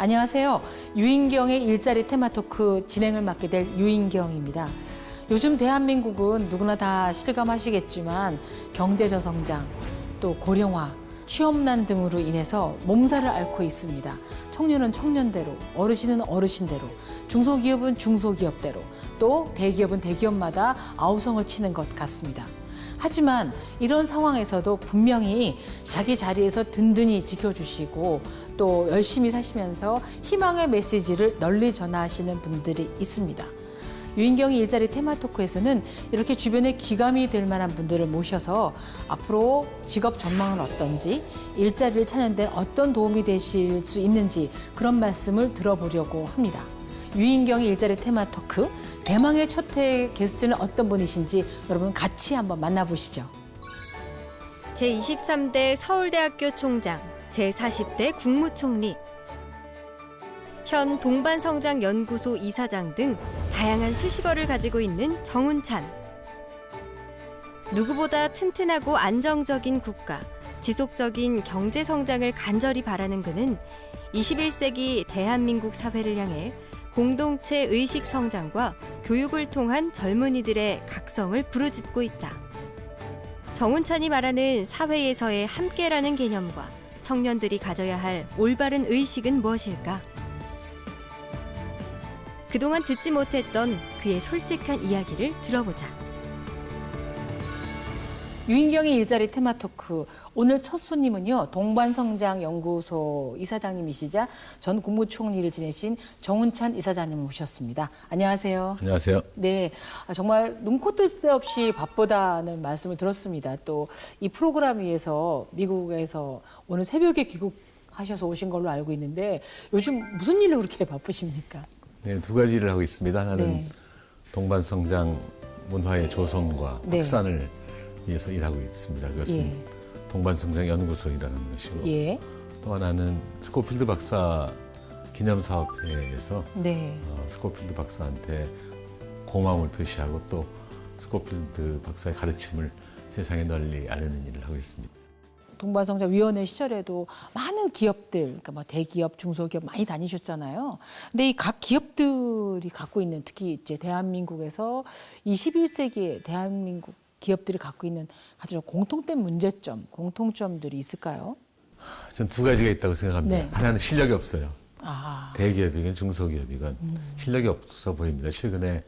안녕하세요. 유인경의 일자리 테마토크 진행을 맡게 될 유인경입니다. 요즘 대한민국은 누구나 다 실감하시겠지만 경제 저성장, 또 고령화, 취업난 등으로 인해서 몸살을 앓고 있습니다. 청년은 청년대로, 어르신은 어르신대로, 중소기업은 중소기업대로, 또 대기업은 대기업마다 아우성을 치는 것 같습니다. 하지만 이런 상황에서도 분명히 자기 자리에서 든든히 지켜주시고 또 열심히 사시면서 희망의 메시지를 널리 전하시는 분들이 있습니다. 유인경의 일자리 테마토크에서는 이렇게 주변에 귀감이 될 만한 분들을 모셔서 앞으로 직업 전망은 어떤지, 일자리를 찾는 데 어떤 도움이 되실 수 있는지 그런 말씀을 들어보려고 합니다. 유인경의 일자리 테마토크, 대망의 첫 회 게스트는 어떤 분이신지 여러분 같이 한번 만나보시죠. 제23대 서울대학교 총장, 제40대 국무총리, 현 동반성장연구소 이사장 등 다양한 수식어를 가지고 있는 정운찬. 누구보다 튼튼하고 안정적인 국가, 지속적인 경제 성장을 간절히 바라는 그는 21세기 대한민국 사회를 향해 공동체 의식 성장과 교육을 통한 젊은이들의 각성을 부르짖고 있다. 정운찬이 말하는 사회에서의 함께라는 개념과 청년들이 가져야 할 올바른 의식은 무엇일까? 그동안 듣지 못했던 그의 솔직한 이야기를 들어보자. 유인경의 일자리 테마토크, 오늘 첫 손님은요, 동반성장연구소 이사장님이시자 전 국무총리를 지내신 정운찬 이사장님을 모셨습니다. 안녕하세요. 안녕하세요. 네, 정말 눈코 뜰 새 없이 바쁘다는 말씀을 들었습니다. 또 이 프로그램 위해서 미국에서 오늘 새벽에 귀국하셔서 오신 걸로 알고 있는데 요즘 무슨 일로 그렇게 바쁘십니까? 네, 두 가지를 하고 있습니다. 하나는 네. 동반성장 문화의 조성과 네. 확산을 위해서 일하고 있습니다. 그것은 예. 동반성장연구소라는 것이고 예. 또 하나는 스코필드 박사 기념사업회에서 네. 스코필드 박사한테 고마움을 표시하고 또 스코필드 박사의 가르침을 세상에 널리 알리는 일을 하고 있습니다. 동반성장위원회 시절에도 많은 기업들, 그러니까 뭐 대기업, 중소기업 많이 다니셨잖아요. 근데 이 각 기업들이 갖고 있는, 특히 이제 대한민국에서 21세기의 대한민국 기업들이 갖고 있는 가장 공통된 문제점, 공통점들이 있을까요? 전 두 가지가 있다고 생각합니다. 네. 하나는 실력이 없어요. 아, 대기업이건 중소기업이건 실력이 없어 보입니다. 최근에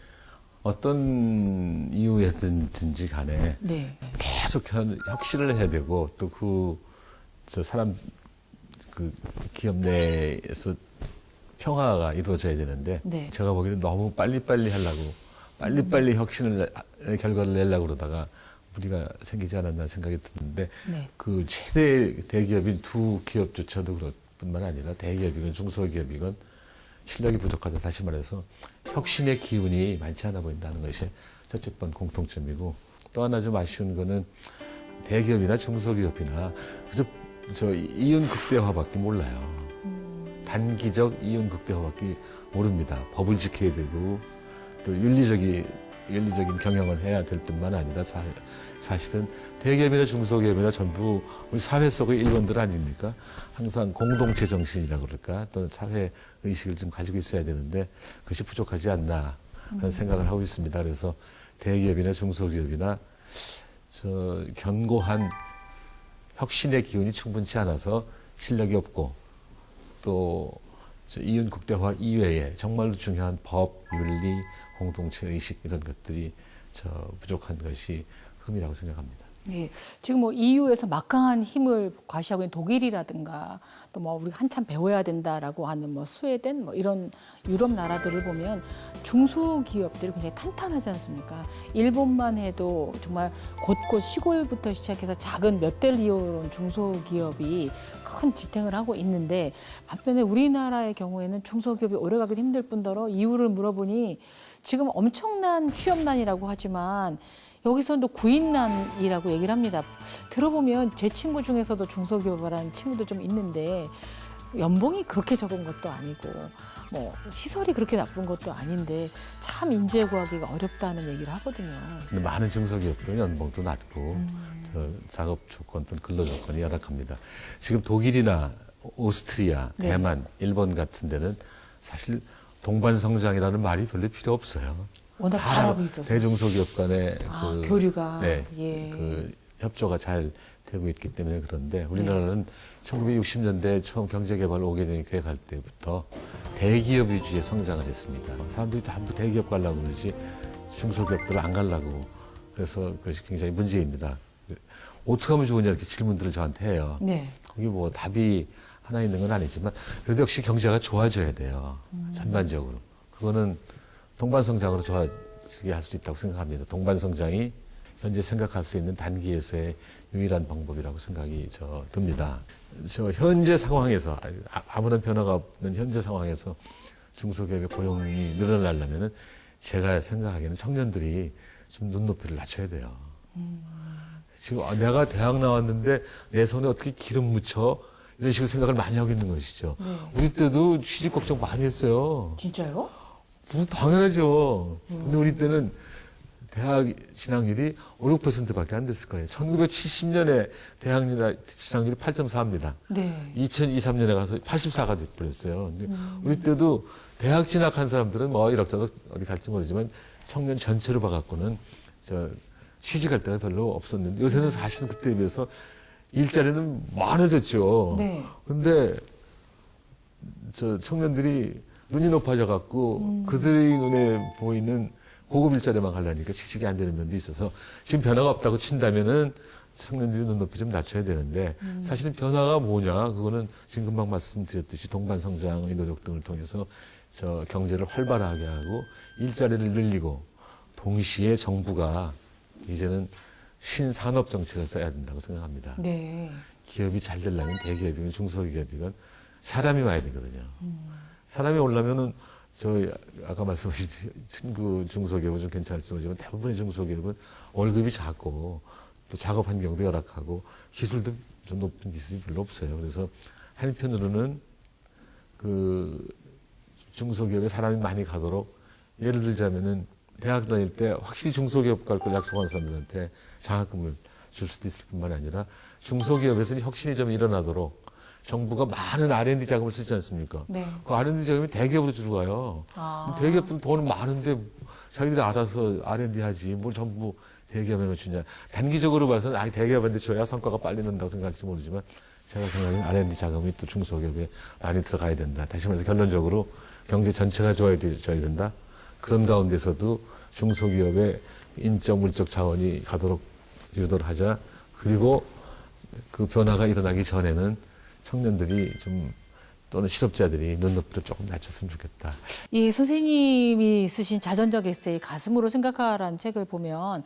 어떤 이유에든지 간에 네. 계속 혁신을 해야 되고 또 그 기업 내에서 평화가 이루어져야 되는데 네. 제가 보기에는 너무 빨리빨리 하려고 빨리빨리 혁신을 결과를 내려고 그러다가 무리가 생기지 않았나 생각이 드는데 네. 그 최대 대기업인 두 기업조차도 그럴 뿐만 아니라 대기업이건 중소기업이건 실력이 부족하다. 다시 말해서 혁신의 기운이 많지 않아 보인다는 것이 첫째 번 공통점이고 또 하나 좀 아쉬운 거는 대기업이나 중소기업이나 그저 이윤 극대화밖에 몰라요. 단기적 이윤 극대화밖에 모릅니다. 법을 지켜야 되고 또 윤리적인 경영을 해야 될 뿐만 아니라 사실은 대기업이나 중소기업이나 전부 우리 사회 속의 일원들 아닙니까? 항상 공동체 정신이라고 그럴까? 또는 사회 의식을 좀 가지고 있어야 되는데 그것이 부족하지 않나 하는 생각을 하고 있습니다. 그래서 대기업이나 중소기업이나 견고한 혁신의 기운이 충분치 않아서 실력이 없고 또 이윤 극대화 이외에 정말로 중요한 법, 윤리, 공동체 의식 이런 것들이 부족한 것이 흠이라고 생각합니다. 예, 지금 뭐 EU에서 막강한 힘을 과시하고 있는 독일이라든가 또 뭐 우리가 한참 배워야 된다라고 하는 뭐 스웨덴 뭐 이런 유럽 나라들을 보면 중소기업들이 굉장히 탄탄하지 않습니까? 일본만 해도 정말 곳곳 시골부터 시작해서 작은 몇 대를 이어온 중소기업이 큰 지탱을 하고 있는데 반면에 우리나라의 경우에는 중소기업이 오래가기도 힘들 뿐더러 이유를 물어보니 지금 엄청난 취업난이라고 하지만 여기서는 또 구인난이라고 얘기를 합니다. 들어보면 제 친구 중에서도 중소기업을 하는 친구들 좀 있는데 연봉이 그렇게 적은 것도 아니고 뭐 시설이 그렇게 나쁜 것도 아닌데 참 인재 구하기가 어렵다는 얘기를 하거든요. 근데 많은 중소기업들은 연봉도 낮고 작업 조건 또는 근로 조건이 열악합니다. 지금 독일이나 오스트리아, 네. 대만, 일본 같은 데는 사실 동반성장이라는 말이 별로 필요 없어요. 워낙 다 잘하고 있어서. 대중소기업 간의 교류가. 네, 예. 그 협조가 잘 되고 있기 때문에 그런데 우리나라는 1960년대 처음 경제개발 5개년 계획할 때부터 대기업 위주의 성장을 했습니다. 사람들이 전부 대기업 가려고 그러지 중소기업들 안 가려고. 그래서 그것이 굉장히 문제입니다. 어떻게 하면 좋으냐 이렇게 질문들을 저한테 해요. 네. 거기 뭐 답이 하나 있는 건 아니지만 그래도 역시 경제가 좋아져야 돼요. 전반적으로. 그거는 동반성장으로 좋아지게 할 수 있다고 생각합니다. 동반성장이 현재 생각할 수 있는 단기에서의 유일한 방법이라고 생각이 듭니다. 현재 상황에서 아무런 변화가 없는 현재 상황에서 중소기업의 고용이 늘어나려면은 제가 생각하기에는 청년들이 좀 눈높이를 낮춰야 돼요. 지금 내가 대학 나왔는데 내 손에 어떻게 기름 묻혀? 이런 식으로 생각을 많이 하고 있는 것이죠. 네. 우리 때도 취직 걱정 많이 했어요. 진짜요? 뭐 당연하죠. 근데 우리 때는 대학 진학률이 5, 6%밖에 안 됐을 거예요. 1970년에 대학 진학률이 8.4입니다. 네. 2023년에 가서 84가 돼버렸어요. 근데 우리 때도 대학 진학한 사람들은 뭐 이럭저럭 어디 갈지 모르지만 청년 전체로 봐갖고는 취직할 데가 별로 없었는데 요새는 사실은 그때에 비해서 일자리는 많아졌죠. 네. 근데 청년들이 눈이 높아져 갖고 그들의 눈에 보이는 고급 일자리만 가려니까 취직이 안 되는 면도 있어서 지금 변화가 없다고 친다면은 청년들이 눈높이 좀 낮춰야 되는데 사실은 변화가 뭐냐 그거는 지금 금방 말씀드렸듯이 동반성장의 노력 등을 통해서 경제를 활발하게 하고 일자리를 늘리고 동시에 정부가 이제는 신산업 정책을 써야 된다고 생각합니다. 네. 기업이 잘 되려면 대기업이건 중소기업이건 사람이 와야 되거든요. 사람이 오려면은 아까 말씀하신 친구 중소기업은 좀 괜찮을지 모르지만 대부분의 중소기업은 월급이 작고 또 작업 환경도 열악하고 기술도 좀 높은 기술이 별로 없어요. 그래서 한편으로는 그 중소기업에 사람이 많이 가도록 예를 들자면은 대학 다닐 때 확실히 중소기업 갈 걸 약속한 사람들한테 장학금을 줄 수도 있을 뿐만 아니라 중소기업에서는 혁신이 좀 일어나도록 정부가 많은 R&D 자금을 쓰지 않습니까? 네. 그 R&D 자금이 대기업으로 들어가요. 대기업들은 돈은 많은데 자기들이 알아서 R&D 하지 뭘 전부 대기업에만 주냐. 단기적으로 봐서는 대기업한테 줘야 성과가 빨리 난다고 생각할지 모르지만 제가 생각하는 R&D 자금이 또 중소기업에 많이 들어가야 된다. 다시 말해서 결론적으로 경제 전체가 좋아져야 된다. 그런 가운데서도 중소기업의 인적, 물적 자원이 가도록 유도를 하자. 그리고 그 변화가 일어나기 전에는 청년들이 또는 실업자들이 눈높이를 조금 낮췄으면 좋겠다. 이 선생님이 쓰신 자전적 에세이 가슴으로 생각하라는 책을 보면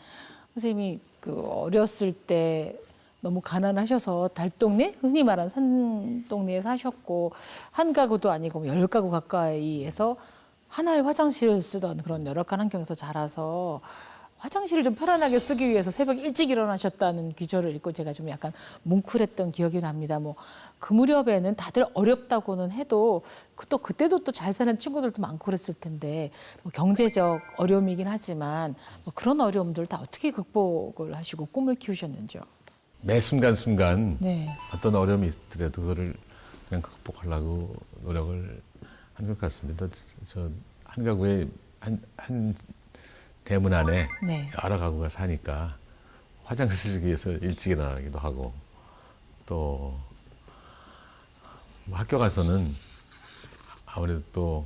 선생님이 그 어렸을 때 너무 가난하셔서 달동네, 흔히 말하는 산동네에 사셨고 한 가구도 아니고 10가구 가까이에서 하나의 화장실을 쓰던 그런 열악한 환경에서 자라서 화장실을 좀 편안하게 쓰기 위해서 새벽 일찍 일어나셨다는 귀절을 읽고 제가 좀 약간 뭉클했던 기억이 납니다. 뭐 그 무렵에는 다들 어렵다고는 해도 또 그때도 또 잘 사는 친구들도 많고 그랬을 텐데 뭐 경제적 어려움이긴 하지만 뭐 그런 어려움들 다 어떻게 극복을 하시고 꿈을 키우셨는지요? 매 순간순간 네. 어떤 어려움이 있더라도 그거를 그냥 극복하려고 노력을 한 것 같습니다. 한 가구에 한 대문 안에 네. 여러 가구가 사니까 화장실 쓰기 위해서 일찍 일어나기도 하고 또 뭐 학교 가서는 아무래도 또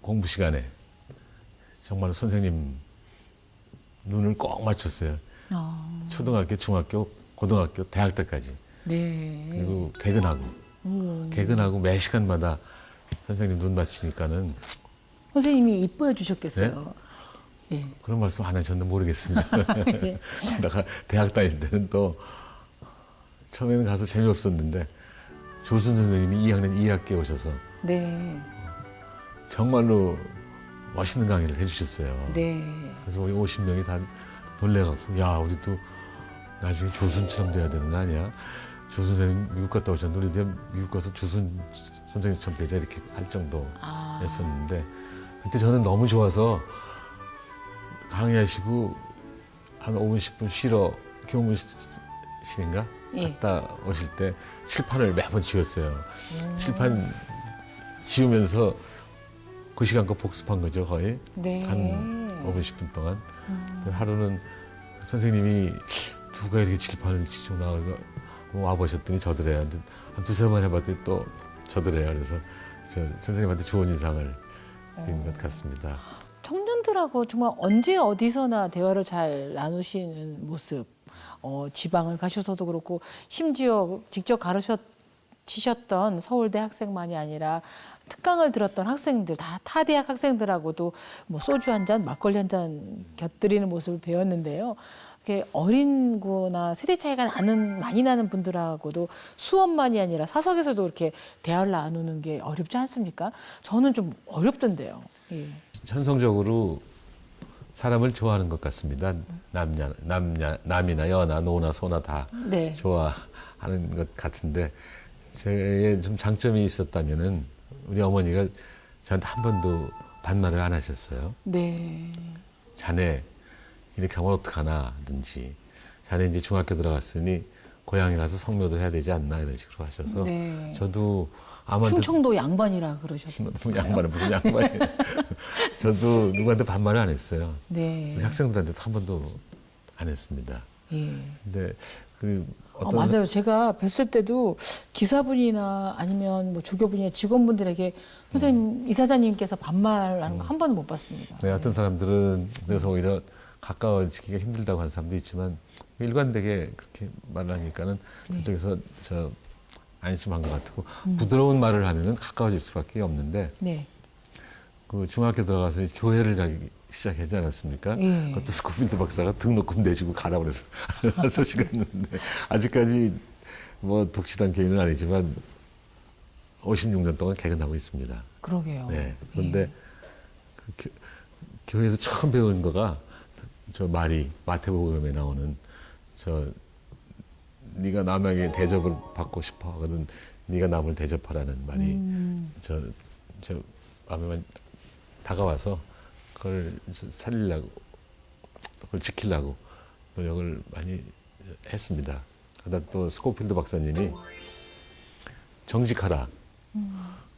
공부 시간에 정말 선생님 눈을 꼭 맞췄어요. 초등학교, 중학교, 고등학교, 대학 때까지. 네. 그리고 개근하고 매 시간마다 선생님 눈 맞추니까는 선생님이 이뻐해 주셨겠어요. 네. 그런 말씀 안 하셨는지 모르겠습니다. 예. 내가 대학 다닐 때는 또 처음에는 가서 재미없었는데 조순 선생님이 2학년 2학기에 오셔서 네. 정말로 멋있는 강의를 해주셨어요. 네. 그래서 우리 50명이 다 놀래갖고 야 우리도 나중에 조순처럼 돼야 되는 거 아니야? 조순 선생님 미국 갔다 오셨는데 우리 미국 가서 조순 선생님처럼 되자 이렇게 할 정도였었는데 그때 저는 너무 좋아서 강의하시고 한 5분 10분 쉬러 교무실인가 예. 갔다 오실 때 칠판을 매번 지웠어요. 칠판 지우면서 그 시간껏 복습한 거죠, 거의. 네. 한 5분, 10분 동안. 하루는 선생님이 누가 이렇게 칠판을 지우고 나오고 와보셨더니 저더래요. 한 두세 번 해봤더니 또 저더래요. 그래서 저 선생님한테 좋은 인상을 드린 것 같습니다. 청년들하고 정말 언제 어디서나 대화를 잘 나누시는 모습. 지방을 가셔서도 그렇고 심지어 직접 가르치셨던 서울대 학생만이 아니라 특강을 들었던 학생들, 다 타 대학 학생들하고도 뭐 소주 한 잔, 막걸리 한 잔 곁들이는 모습을 배웠는데요. 이렇게 어린거나 세대 차이가 많이 나는 분들하고도 수업만이 아니라 사석에서도 이렇게 대화를 나누는 게 어렵지 않습니까? 저는 좀 어렵던데요. 예. 현성적으로 사람을 좋아하는 것 같습니다. 남이나 여나 노나 소나 다 네. 좋아하는 것 같은데 저의 좀 장점이 있었다면은 우리 어머니가 저한테 한 번도 반말을 안 하셨어요. 네. 자네 이렇게 하면 어떡하나든지 자네 이제 중학교 들어갔으니 고향에 가서 성묘도 해야 되지 않나 이런 식으로 하셔서 네. 저도 아마 충청도 양반이라 그러셨어요. 양반은 무슨 양반이에요. 저도 누구한테 반말을 안 했어요. 네. 우리 학생들한테도 한 번도 안 했습니다. 예. 근데 그 어떤 맞아요. 제가 뵀을 때도 기사분이나 아니면 뭐 조교분이나 직원분들에게 선생님, 이사장님께서 반말하는 거 한 번도 못 봤습니다. 네, 어떤 사람들은 그래서 오히려 가까워지기가 힘들다고 하는 사람도 있지만 일관되게 그렇게 말을 하니까는 그쪽에서 저 안심한 것 같고 부드러운 말을 하면은 가까워질 수밖에 없는데 네. 그 중학교 들어가서 교회를 가기 시작하지 않았습니까? 예. 그것도 스코필드 박사가 등록금 내주고 가라 그래서 소식이 있는데 아직까지 뭐 독실한 개인은 아니지만 56년 동안 개근하고 있습니다. 그러게요. 네. 그런데 그 교회에서 처음 배운 거가 저 말이 마태복음에 나오는 저 네가 남에게 대접을 받고 싶어 하거든 네가 남을 대접하라는 말이 저 마음에만 다가와서 그걸 살리려고 그걸 지키려고 노력을 많이 했습니다. 그러다 또 스코필드 박사님이 정직하라.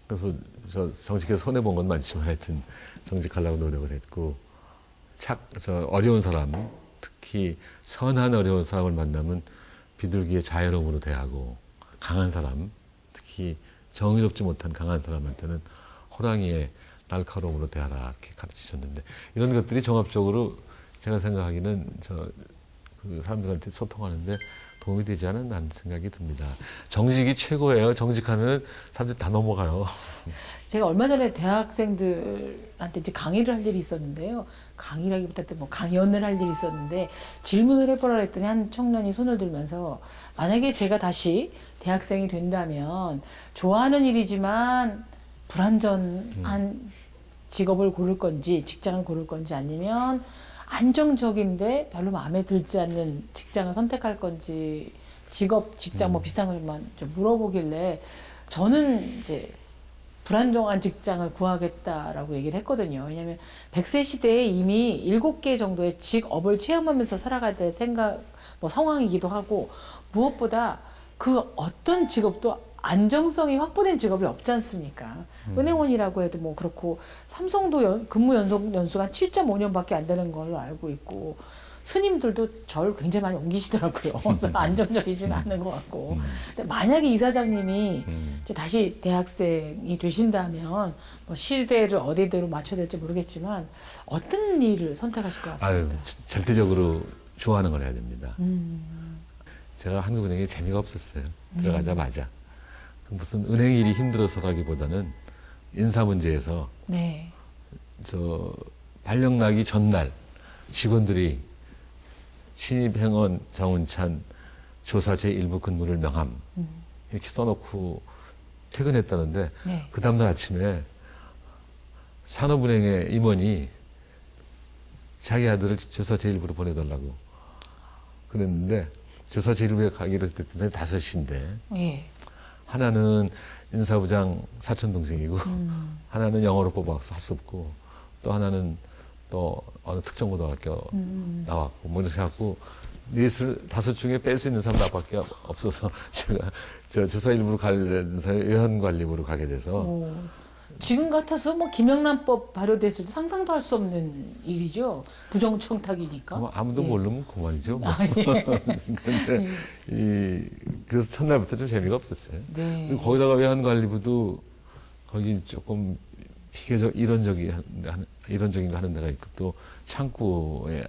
그래서 저 정직해서 손해 본 건 많지만 하여튼 정직하려고 노력을 했고 저 어려운 사람 특히 선한 어려운 사람을 만나면 비둘기의 자애로움으로 대하고 강한 사람 특히 정의롭지 못한 강한 사람한테는 호랑이의 날카로움으로 대하라 이렇게 가르치셨는데 이런 것들이 종합적으로 제가 생각하기는 그 사람들한테 소통하는데 도움이 되지 않은 생각이 듭니다. 정직이 최고예요. 정직하면 사람들이 다 넘어가요. 제가 얼마 전에 대학생들한테 이제 강의를 할 일이 있었는데요. 강의라기보다 뭐 강연을 할 일이 있었는데 질문을 해보라 했더니 한 청년이 손을 들면서 만약에 제가 다시 대학생이 된다면 좋아하는 일이지만 불안전한 직업을 고를 건지 직장을 고를 건지 아니면 안정적인데 별로 마음에 들지 않는 직장을 선택할 건지 직장 뭐 비슷한 것만 좀 물어보길래 저는 이제 불안정한 직장을 구하겠다라고 얘기를 했거든요. 왜냐하면 100세 시대에 이미 7개 정도의 직업을 체험하면서 살아가야 될 상황이기도 하고 무엇보다 그 어떤 직업도 안정성이 확보된 직업이 없지 않습니까? 은행원이라고 해도 뭐 그렇고 삼성도 근무 연수가 7.5년밖에 안 되는 걸로 알고 있고 스님들도 절 굉장히 많이 옮기시더라고요. 그래서 안정적이지는 않은 것 같고. 근데 만약에 이사장님이 이제 다시 대학생이 되신다면 뭐 시대를 어디대로 맞춰야 될지 모르겠지만 어떤 일을 선택하실 것 같습니까? 절대적으로 좋아하는 걸 해야 됩니다. 제가 한국은행에 재미가 없었어요. 들어가자마자. 무슨 은행 일이 힘들어서라기보다는 인사 문제에서 네. 발령 나기 전날 직원들이 신입행원 정은찬 조사 제1부 근무를 명함 이렇게 써놓고 퇴근했다는데 네. 그 다음날 아침에 산업은행의 임원이 자기 아들을 조사 제1부로 보내달라고 그랬는데 조사 제1부에 가기로 했던 사람이 5인데 예. 하나는 인사부장 사촌동생이고 하나는 영어로 뽑아서 할 수 없고 또 하나는 또 어느 특정고등학교 나왔고 뭐 이렇게 해갖고 넷을 다섯 중에 뺄 수 있는 사람 나밖에 없어서 제가 저 조사일부로 관련해서 외환관리부로 가게 돼서 지금 같아서 뭐 김영란법 발효됐을 때 상상도 할 수 없는 일이죠. 부정청탁이니까. 뭐 아무도 예. 모르면 그만이죠. 뭐. 아, 예. 근데 그래서 첫날부터 좀 재미가 없었어요. 네. 그리고 거기다가 외환관리부도 거기 조금 비교적 이론적인 거 하는 데가 있고 또 창구에서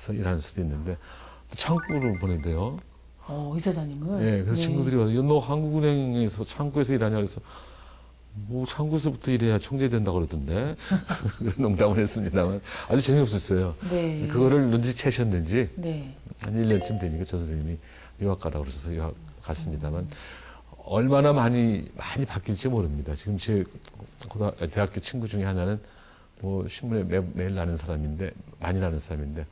일하는 수도 있는데 창구를 보낸대요. 이사장님은. 네, 그래서 네. 친구들이 와서 너 한국은행에서 창구에서 일하냐 그래서 뭐 창구에서부터 일해야 총재 된다고 그러던데 농담을 했습니다만 아주 재미없었어요. 네. 그거를 눈치채셨는지 네. 한 1년쯤 되니까 조 선생님이 유학 가라고 그러셔서 유학 갔습니다만 얼마나 많이 바뀔지 모릅니다. 지금 제 대학교 친구 중에 하나는 뭐 신문에 매일 나는 사람인데 많이 나는 사람인데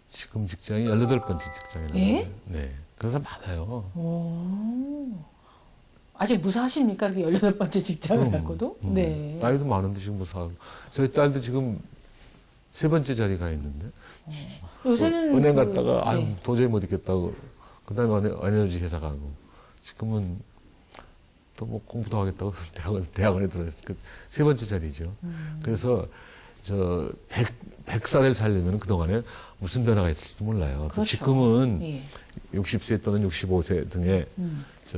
지금 직장이 18번째 직장이라고. 예? 네. 그래서 많아요. 아직 무사하십니까? 그 18번째 직장을 갖고도? 네. 나이도 많은데 지금 무사하고. 저희 딸도 지금 3번째 자리 가 있는데. 요새는. 은행 그- 갔다가, 아유, 네. 도저히 못 있겠다고. 그 다음에 에너지 회사 가고. 지금은 또 뭐 공부도 하겠다고 대학원에 들어서 그 3번째 자리죠. 그래서 100살을 살려면 그동안에 무슨 변화가 있을지도 몰라요. 또 그렇죠. 지금은 예. 60세 또는 65세 등의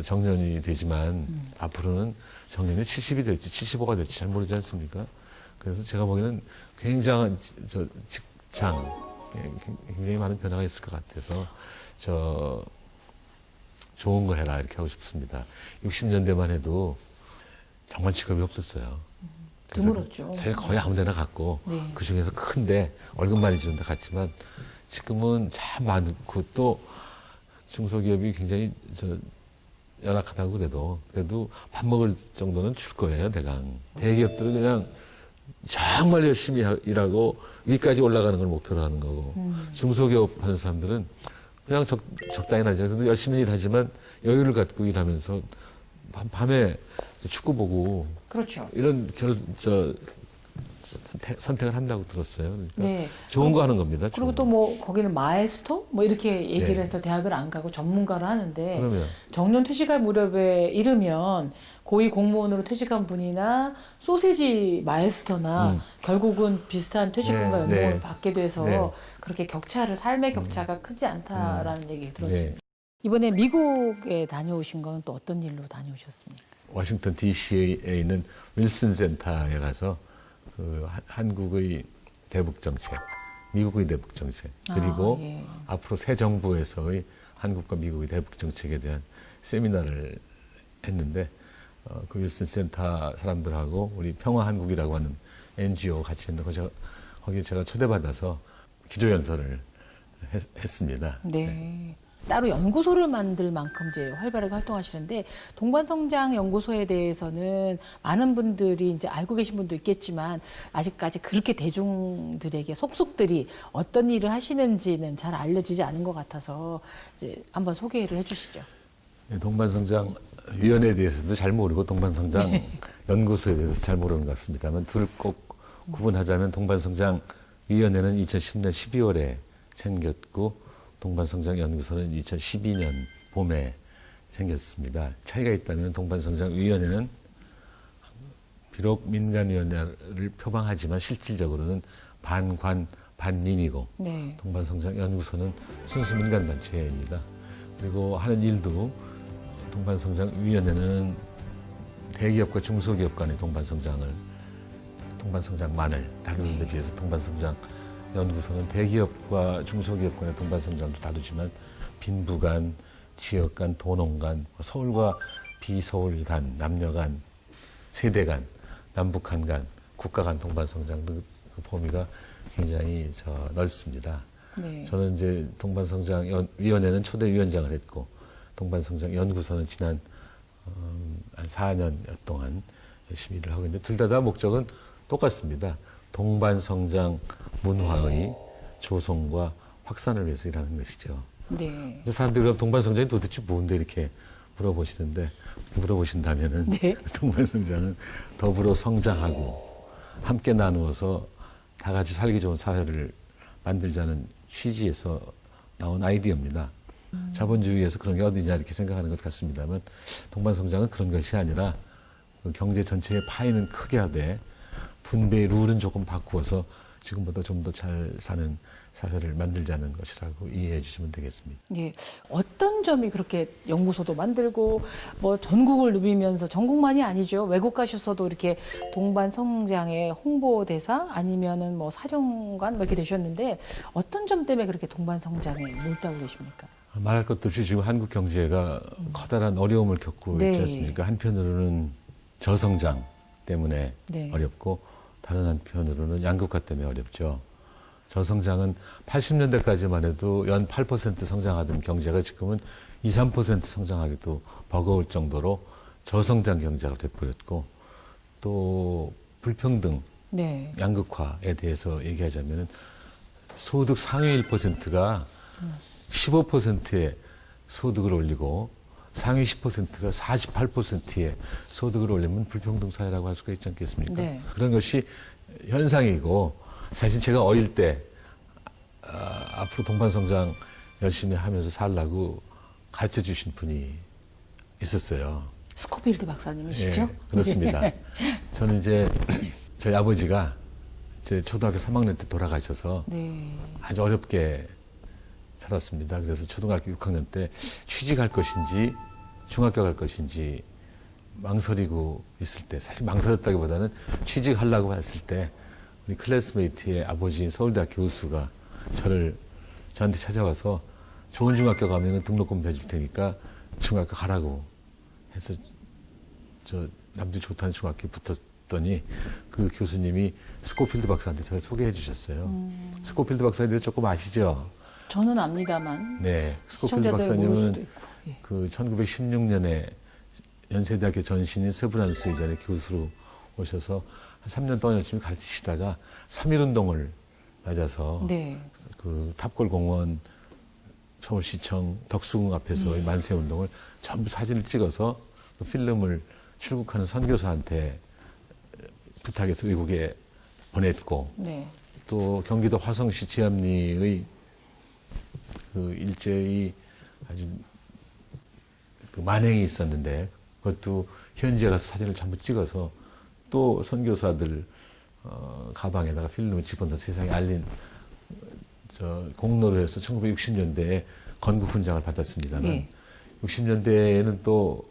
정년이 되지만 앞으로는 정년이 70이 될지 75가 될지 잘 모르지 않습니까? 그래서 제가 보기에는 굉장한 직장, 굉장히 많은 변화가 있을 것 같아서 좋은 거 해라 이렇게 하고 싶습니다. 60년대만 해도 정말 직업이 없었어요. 그래서 드물었죠. 사실 거의 아무 데나 갔고 네. 그 중에서 큰데 월급 많이 주는 데 갔지만 지금은 참 많고 또 중소기업이 굉장히 연약하다고 그래도 밥 먹을 정도는 줄 거예요, 대강. 대기업들은 그냥 정말 열심히 일하고 위까지 올라가는 걸 목표로 하는 거고 중소기업 하는 사람들은 그냥 적당히 하죠. 근데 열심히 일하지만 여유를 갖고 일하면서 밤에 축구 보고 그렇죠. 이런 선택을 한다고 들었어요. 그러니까 네. 좋은 거 하는 겁니다. 그리고 좋은 또 뭐 거기는 마에스터 뭐 이렇게 얘기를 네. 해서 대학을 안 가고 전문가를 하는데 그러면 정년 퇴직할 무렵에 이르면 고위 공무원으로 퇴직한 분이나 소세지 마에스터나 결국은 비슷한 퇴직금과 네, 연봉을 네. 받게 돼서 네. 그렇게 삶의 격차가 크지 않다라는 얘기를 들었습니다. 네. 이번에 미국에 다녀오신 건 또 어떤 일로 다녀오셨습니까? 워싱턴 DC에 있는 윌슨 센터에 가서 그 한국의 대북 정책, 미국의 대북 정책, 그리고 예. 앞으로 새 정부에서의 한국과 미국의 대북 정책에 대한 세미나를 했는데 그 윌슨 센터 사람들하고 우리 평화한국이라고 하는 NGO 같이 했는데 거기 제가 초대받아서 기조연설을 했습니다. 네. 따로 연구소를 만들 만큼 이제 활발하게 활동하시는데 동반성장 연구소에 대해서는 많은 분들이 이제 알고 계신 분도 있겠지만 아직까지 그렇게 대중들에게 속속들이 어떤 일을 하시는지는 잘 알려지지 않은 것 같아서 이제 한번 소개를 해주시죠. 네, 동반성장위원회에 대해서도 잘 모르고 동반성장 연구소에 대해서 잘 모르는 것 같습니다만 둘을 꼭 구분하자면 동반성장위원회는 2010년 12월에 생겼고 동반성장연구소는 2012년 봄에 생겼습니다. 차이가 있다면 동반성장위원회는 비록 민간위원회를 표방하지만 실질적으로는 반관, 반민이고 네. 동반성장연구소는 순수 민간단체입니다. 그리고 하는 일도 동반성장위원회는 대기업과 중소기업 간의 동반성장만을 다루는 데 비해서 동반성장연구소는 대기업과 중소기업 간의 동반성장도 다루지만 빈부 간, 지역 간, 도농 간, 서울과 비서울 간, 남녀 간, 세대 간, 남북한 간, 국가 간 동반성장 등 그 범위가 굉장히 넓습니다. 네. 저는 이제 동반성장위원회는 초대위원장을 했고 동반성장연구소는 지난 한 4년 동안 열심히 일을 하고 있는데 둘 다 목적은 똑같습니다. 동반성장 문화의 조성과 확산을 위해서 일하는 것이죠. 네. 사람들이 그럼 동반성장이 도대체 뭔데 이렇게 물어보신다면은 네. 동반성장은 더불어 성장하고 함께 나누어서 다 같이 살기 좋은 사회를 만들자는 취지에서 나온 아이디어입니다. 자본주의에서 그런 게 어디냐 이렇게 생각하는 것 같습니다만 동반성장은 그런 것이 아니라 그 경제 전체의 파이는 크게 하되 분배의 룰은 조금 바꾸어서 지금보다 좀 더 잘 사는 사회를 만들자는 것이라고 이해해 주시면 되겠습니다. 예, 어떤 점이 그렇게 연구소도 만들고 뭐 전국을 누비면서 전국만이 아니죠. 외국 가셔서도 이렇게 동반 성장의 홍보대사 아니면은 뭐 사령관 뭐 이렇게 되셨는데 어떤 점 때문에 그렇게 동반 성장에 몰두하고 계십니까? 말할 것도 없이 지금 한국 경제가 커다란 어려움을 겪고 네. 있지 않습니까? 한편으로는 저성장 때문에 네. 어렵고 다른 한편으로는 양극화 때문에 어렵죠. 저성장은 80년대까지만 해도 연 8% 성장하던 경제가 지금은 2, 3% 성장하기도 버거울 정도로 저성장 경제가 돼버렸고 또 불평등, 네. 양극화에 대해서 얘기하자면 소득 상위 1%가 15%의 소득을 올리고 상위 10%가 48%의 소득을 올리면 불평등 사회라고 할 수가 있지 않겠습니까? 네. 그런 것이 현상이고 사실 제가 어릴 때 앞으로 동반성장 열심히 하면서 살라고 가르쳐 주신 분이 있었어요. 스코필드 박사님이시죠? 예, 그렇습니다. 네. 저는 이제 저희 아버지가 제 초등학교 3학년 때 돌아가셔서 네. 아주 어렵게 살았습니다. 그래서 초등학교 6학년 때 취직할 것인지 중학교 갈 것인지 망설이고 있을 때 사실 망설였다기보다는 취직하려고 했을 때 우리 클래스메이트의 아버지인 서울대학 교수가 저한테 찾아와서 좋은 중학교 가면 등록금 대줄 테니까 중학교 가라고 해서 저 남들 좋다는 중학교에 붙었더니 그 교수님이 스코필드 박사한테 저를 소개해 주셨어요. 스코필드 박사에 대해서 조금 아시죠? 저는 압니다만 네. 스코필드 시청자들 모를 박사님은 수도 있고. 예. 그 1916년에 연세대학교 전신인 세브란스 의전의 교수로 오셔서 한 3년 동안 열심히 가르치시다가 3.1운동을 맞아서 네. 그 탑골공원, 서울시청, 덕수궁 앞에서의 만세운동을 전부 사진을 찍어서 그 필름을 출국하는 선교사한테 부탁해서 외국에 보냈고 네. 또 경기도 화성시 지암리의 그 일제의 아주 그 만행이 있었는데 그것도 현지에 가서 사진을 전부 찍어서 또 선교사들 가방에다가 필름을 집어넣어 세상에 알린 저 공로를 해서 1960년대에 건국훈장을 받았습니다만 네. 60년대에는 또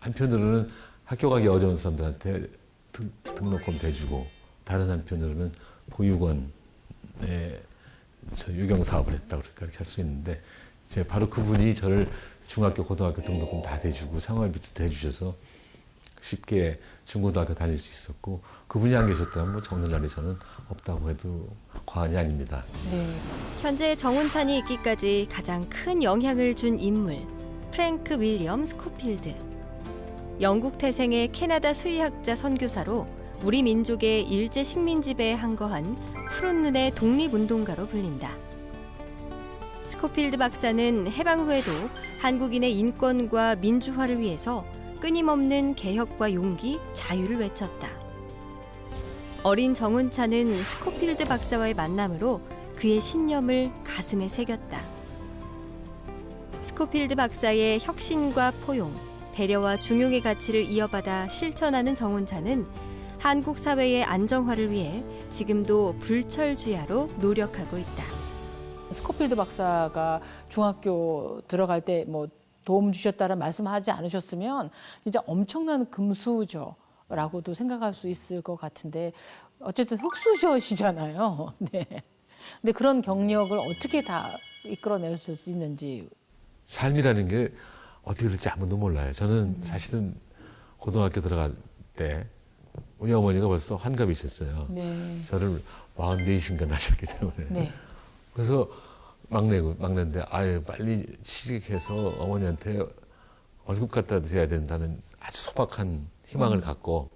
한편으로는 학교 가기 어려운 사람들한테 등록금 대주고 다른 한편으로는 보육원에 저 유경 사업을 했다고 그렇게 할 수 있는데 제가 바로 그분이 저를 중학교, 고등학교 등록금 다 대주고 생활비도 대주셔서 쉽게 중고등학교 다닐 수 있었고 그분이 안 계셨다면 뭐 오늘날에 저는 없다고 해도 과언이 아닙니다. 네. 현재 정운찬이 있기까지 가장 큰 영향을 준 인물 프랭크 윌리엄 스코필드. 영국 태생의 캐나다 수의학자 선교사로 우리 민족의 일제 식민 지배에 항거한 푸른 눈의 독립운동가로 불린다. 스코필드 박사는 해방 후에도 한국인의 인권과 민주화를 위해서 끊임없는 개혁과 용기, 자유를 외쳤다. 어린 정운찬은 스코필드 박사와의 만남으로 그의 신념을 가슴에 새겼다. 스코필드 박사의 혁신과 포용, 배려와 중용의 가치를 이어받아 실천하는 정운찬은 한국 사회의 안정화를 위해 지금도 불철주야로 노력하고 있다. 스코필드 박사가 중학교 들어갈 때 뭐 도움 주셨다는 말씀하지 않으셨으면 진짜 엄청난 금수저라고도 생각할 수 있을 것 같은데 어쨌든 흑수저시잖아요. 네. 근데 그런 경력을 어떻게 다 이끌어낼 수 있는지. 삶이라는 게 어떻게 될지 아무도 몰라요. 저는 사실은 고등학교 들어갈 때 우리 어머니가 벌써 환갑이셨어요. 네. 저를 44인가 낳으셨기 때문에. 네. 그래서 막내인데 아유 빨리 취직해서 어머니한테 월급 갖다 드려야 된다는 아주 소박한 희망을 갖고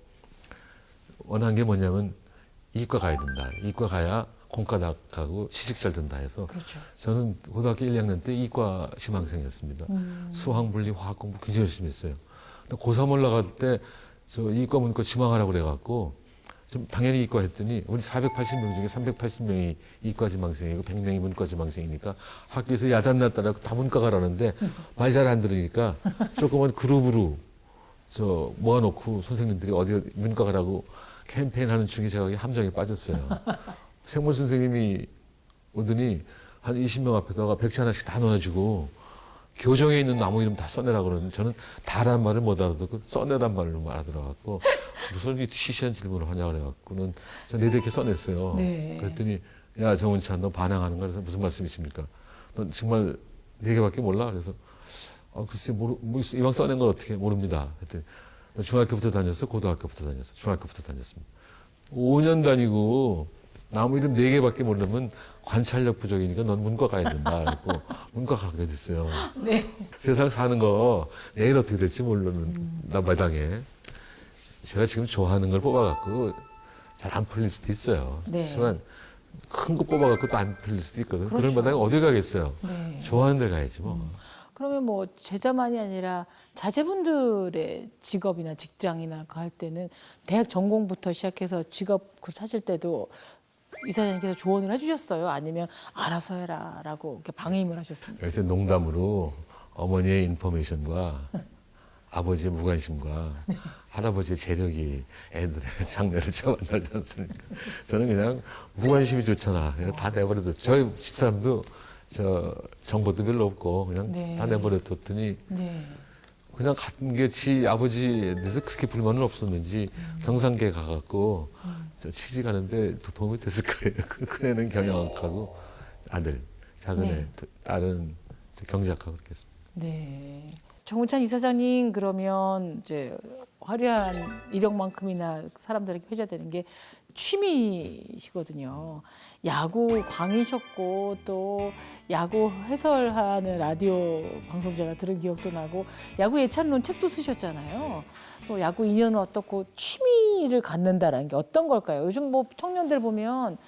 원한 게 뭐냐면 이과 가야 된다. 이과 가야 공과 나가고 시집 잘 된다 해서 그렇죠. 저는 고등학교 1, 2학년 때 이과 심학생이었습니다. 수학, 물리, 화학 공부 굉장히 열심히 했어요. 근데 고3 올라갈 때 저 이과 문과 지망하라고 그래갖고 좀 당연히 이과 했더니 우리 480명 중에 380명이 이과 지망생이고 100명이 문과 지망생이니까 학교에서 야단났다라고 다 문과 가라는데 말 잘 안 들으니까 조그만 그룹으로 저 모아놓고 선생님들이 어디 문과 가라고 캠페인하는 중에 제가 함정에 빠졌어요. 생물 선생님이 오더니 한 20명 앞에다가 백지 하나씩 다 넣어주고 교정에 있는 나무 이름 다 써내라 그러는데 저는 다란 말을 못 알아듣고 써내란 말로 알아들어갖고 무슨 이렇게 시시한 질문을 하냐 그래갖고는 저 4개 써냈어요. 네. 그랬더니 야 정은찬 너 반항하는 거야. 그래서 무슨 말씀이십니까? 넌 정말 4개밖에 몰라? 그래서 글쎄 이왕 써낸 걸 어떻게 모릅니다. 그랬더니 너 중학교부터 다녔어? 고등학교부터 다녔어? 중학교부터 다녔습니다. 5년 다니고 나무 이름 4개밖에 모르면 관찰력 부족이니까 넌 문과 가야 된다. 그래서 문과 가게 됐어요. 네. 세상 사는 거 내일 어떻게 될지 모르는 나 마당에 제가 지금 좋아하는 걸 뽑아갖고 잘 안 풀릴 수도 있어요. 네. 하지만 큰 거 뽑아갖고 또 안 풀릴 수도 있거든. 그렇죠. 그럴 마당에 어디 가겠어요. 네. 좋아하는 데 가야지 뭐. 그러면 뭐 제자만이 아니라 자제분들의 직업이나 직장이나 할 때는 대학 전공부터 시작해서 직업 그 찾을 때도 이사장님께서 조언을 해주셨어요? 아니면 알아서 해라라고 이렇게 방임을 하셨습니까? 요새 농담으로 어머니의 인포메이션과 아버지의 무관심과 할아버지의 재력이 애들의 장래를 잡아나지 않습니까? 저는 그냥 무관심이 좋잖아. 그냥 다 내버려둬. 저희 집사람도 저 정보도 별로 없고 그냥 네. 다 내버려뒀더니 네. 그냥 같은 게 지 아버지에 대해서 그렇게 불만은 없었는지 경상계 가갖고 저 취직하는데 도움이 됐을 거예요. 큰 애는 경영학하고 아들, 작은 네. 애, 딸은 경제학하고 그렇겠습니다. 네. 정은찬 이사장님 그러면 이제 화려한 이력만큼이나 사람들에게 회자되는 게 취미시거든요. 야구 광이셨고 또 야구 해설하는 라디오 방송 제가 들은 기억도 나고 야구 예찬론 책도 쓰셨잖아요. 또 야구 인연은 어떻고 취미를 갖는다라는 게 어떤 걸까요? 요즘 뭐 청년들 보면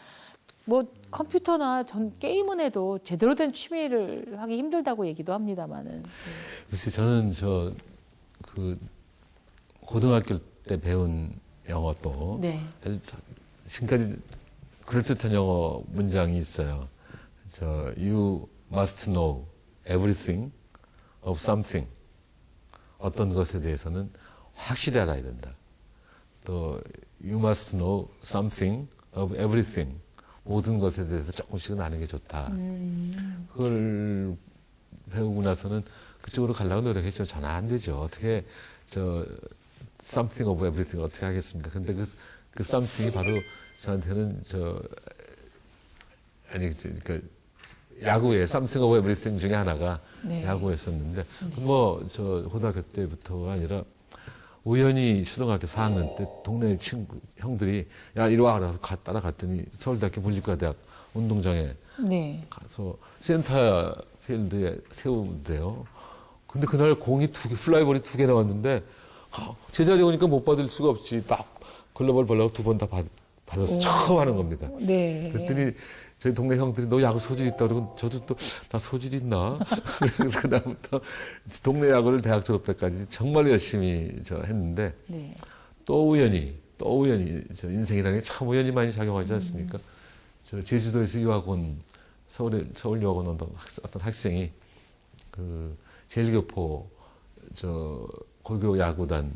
뭐 컴퓨터나 전 게임은 해도 제대로 된 취미를 하기 힘들다고 얘기도 합니다만은. 글쎄 저는 그 고등학교 때 배운 영어도 네. 지금까지 그럴듯한 영어 문장이 있어요. You must know everything of something. 어떤 것에 대해서는 확실히 알아야 된다. 또 You must know something of everything. 모든 것에 대해서 조금씩은 아는 게 좋다. 그걸 배우고 나서는 그쪽으로 가려고 노력했죠. 저는 안 되죠. 어떻게 something of everything 어떻게 하겠습니까? 근데 그 something이 바로 저한테는 그러니까 야구의 something of everything 중에 하나가 네. 야구였었는데 고등학교 때부터가 아니라 우연히 초등학교 4학년 때 동네 친구 형들이 야 이리 와 그래서 따라갔더니 서울대학교 물리과대학 운동장에 네. 가서 센터 필드에 세우는데요. 근데 그날 공이 플라이볼이 2개 나왔는데 제자리 오니까 못 받을 수가 없지. 딱 글로벌 벌라고 2번 다 받아서 처음 하는 겁니다. 네. 그랬더니 저희 동네 형들이 너 야구 소질 있다 그러고 저도 또 나 소질 있나? 그래서 그다음부터 동네 야구를 대학 졸업 때까지 정말 열심히 했는데 네. 또 우연히 인생이라는 게 참 우연히 많이 작용하지 않습니까? 저 제주도에서 유학 온 서울 유학 온 어떤 학생이 그 제일교포 고교 야구단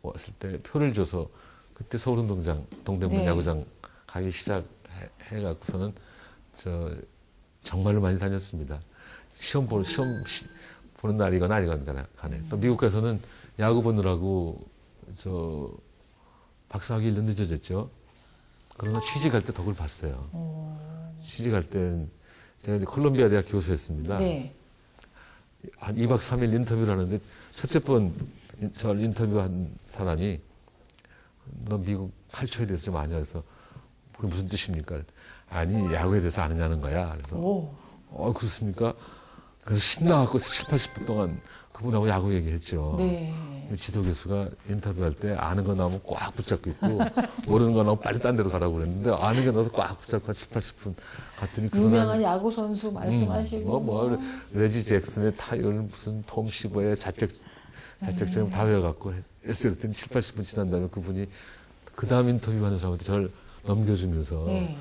왔을 때 표를 줘서 그때 서울운동장 동대문 네. 야구장 가기 시작해갖고서는 정말로 많이 다녔습니다. 시험 보는 날이거나 아니거나 간에 또 미국 가서는 야구 보느라고 박사학위 1년 늦어졌죠. 그러나 취직할 때 덕을 봤어요. 취직할 땐 제가 이제 콜롬비아 대학 교수였습니다. 네. 한 2박 3일 인터뷰를 하는데 첫째 번 저를 인터뷰한 사람이 너 미국 칼초에 대해서 좀 아냐 그래서 그게 무슨 뜻입니까? 아니 야구에 대해서 아느냐는 거야. 그래서 그렇습니까? 그래서 신나갖고 7, 80분 동안 그분하고 야구 얘기했죠. 네. 지도 교수가 인터뷰할 때 아는 거 나오면 꽉 붙잡고 있고 모르는 거 나오면 빨리 딴 데로 가라고 그랬는데 아는 게 나와서 꽉 붙잡고 한 7, 80분 갔더니 그 유명한 야구 선수 말씀하시고 레지 잭슨의 타율 무슨 톰 시버의 자책점 다 외워갖고 했어요. 그랬더니 7, 80분 지난 다음에 그분이 그 다음 인터뷰하는 사람한테 저를 넘겨주면서 네.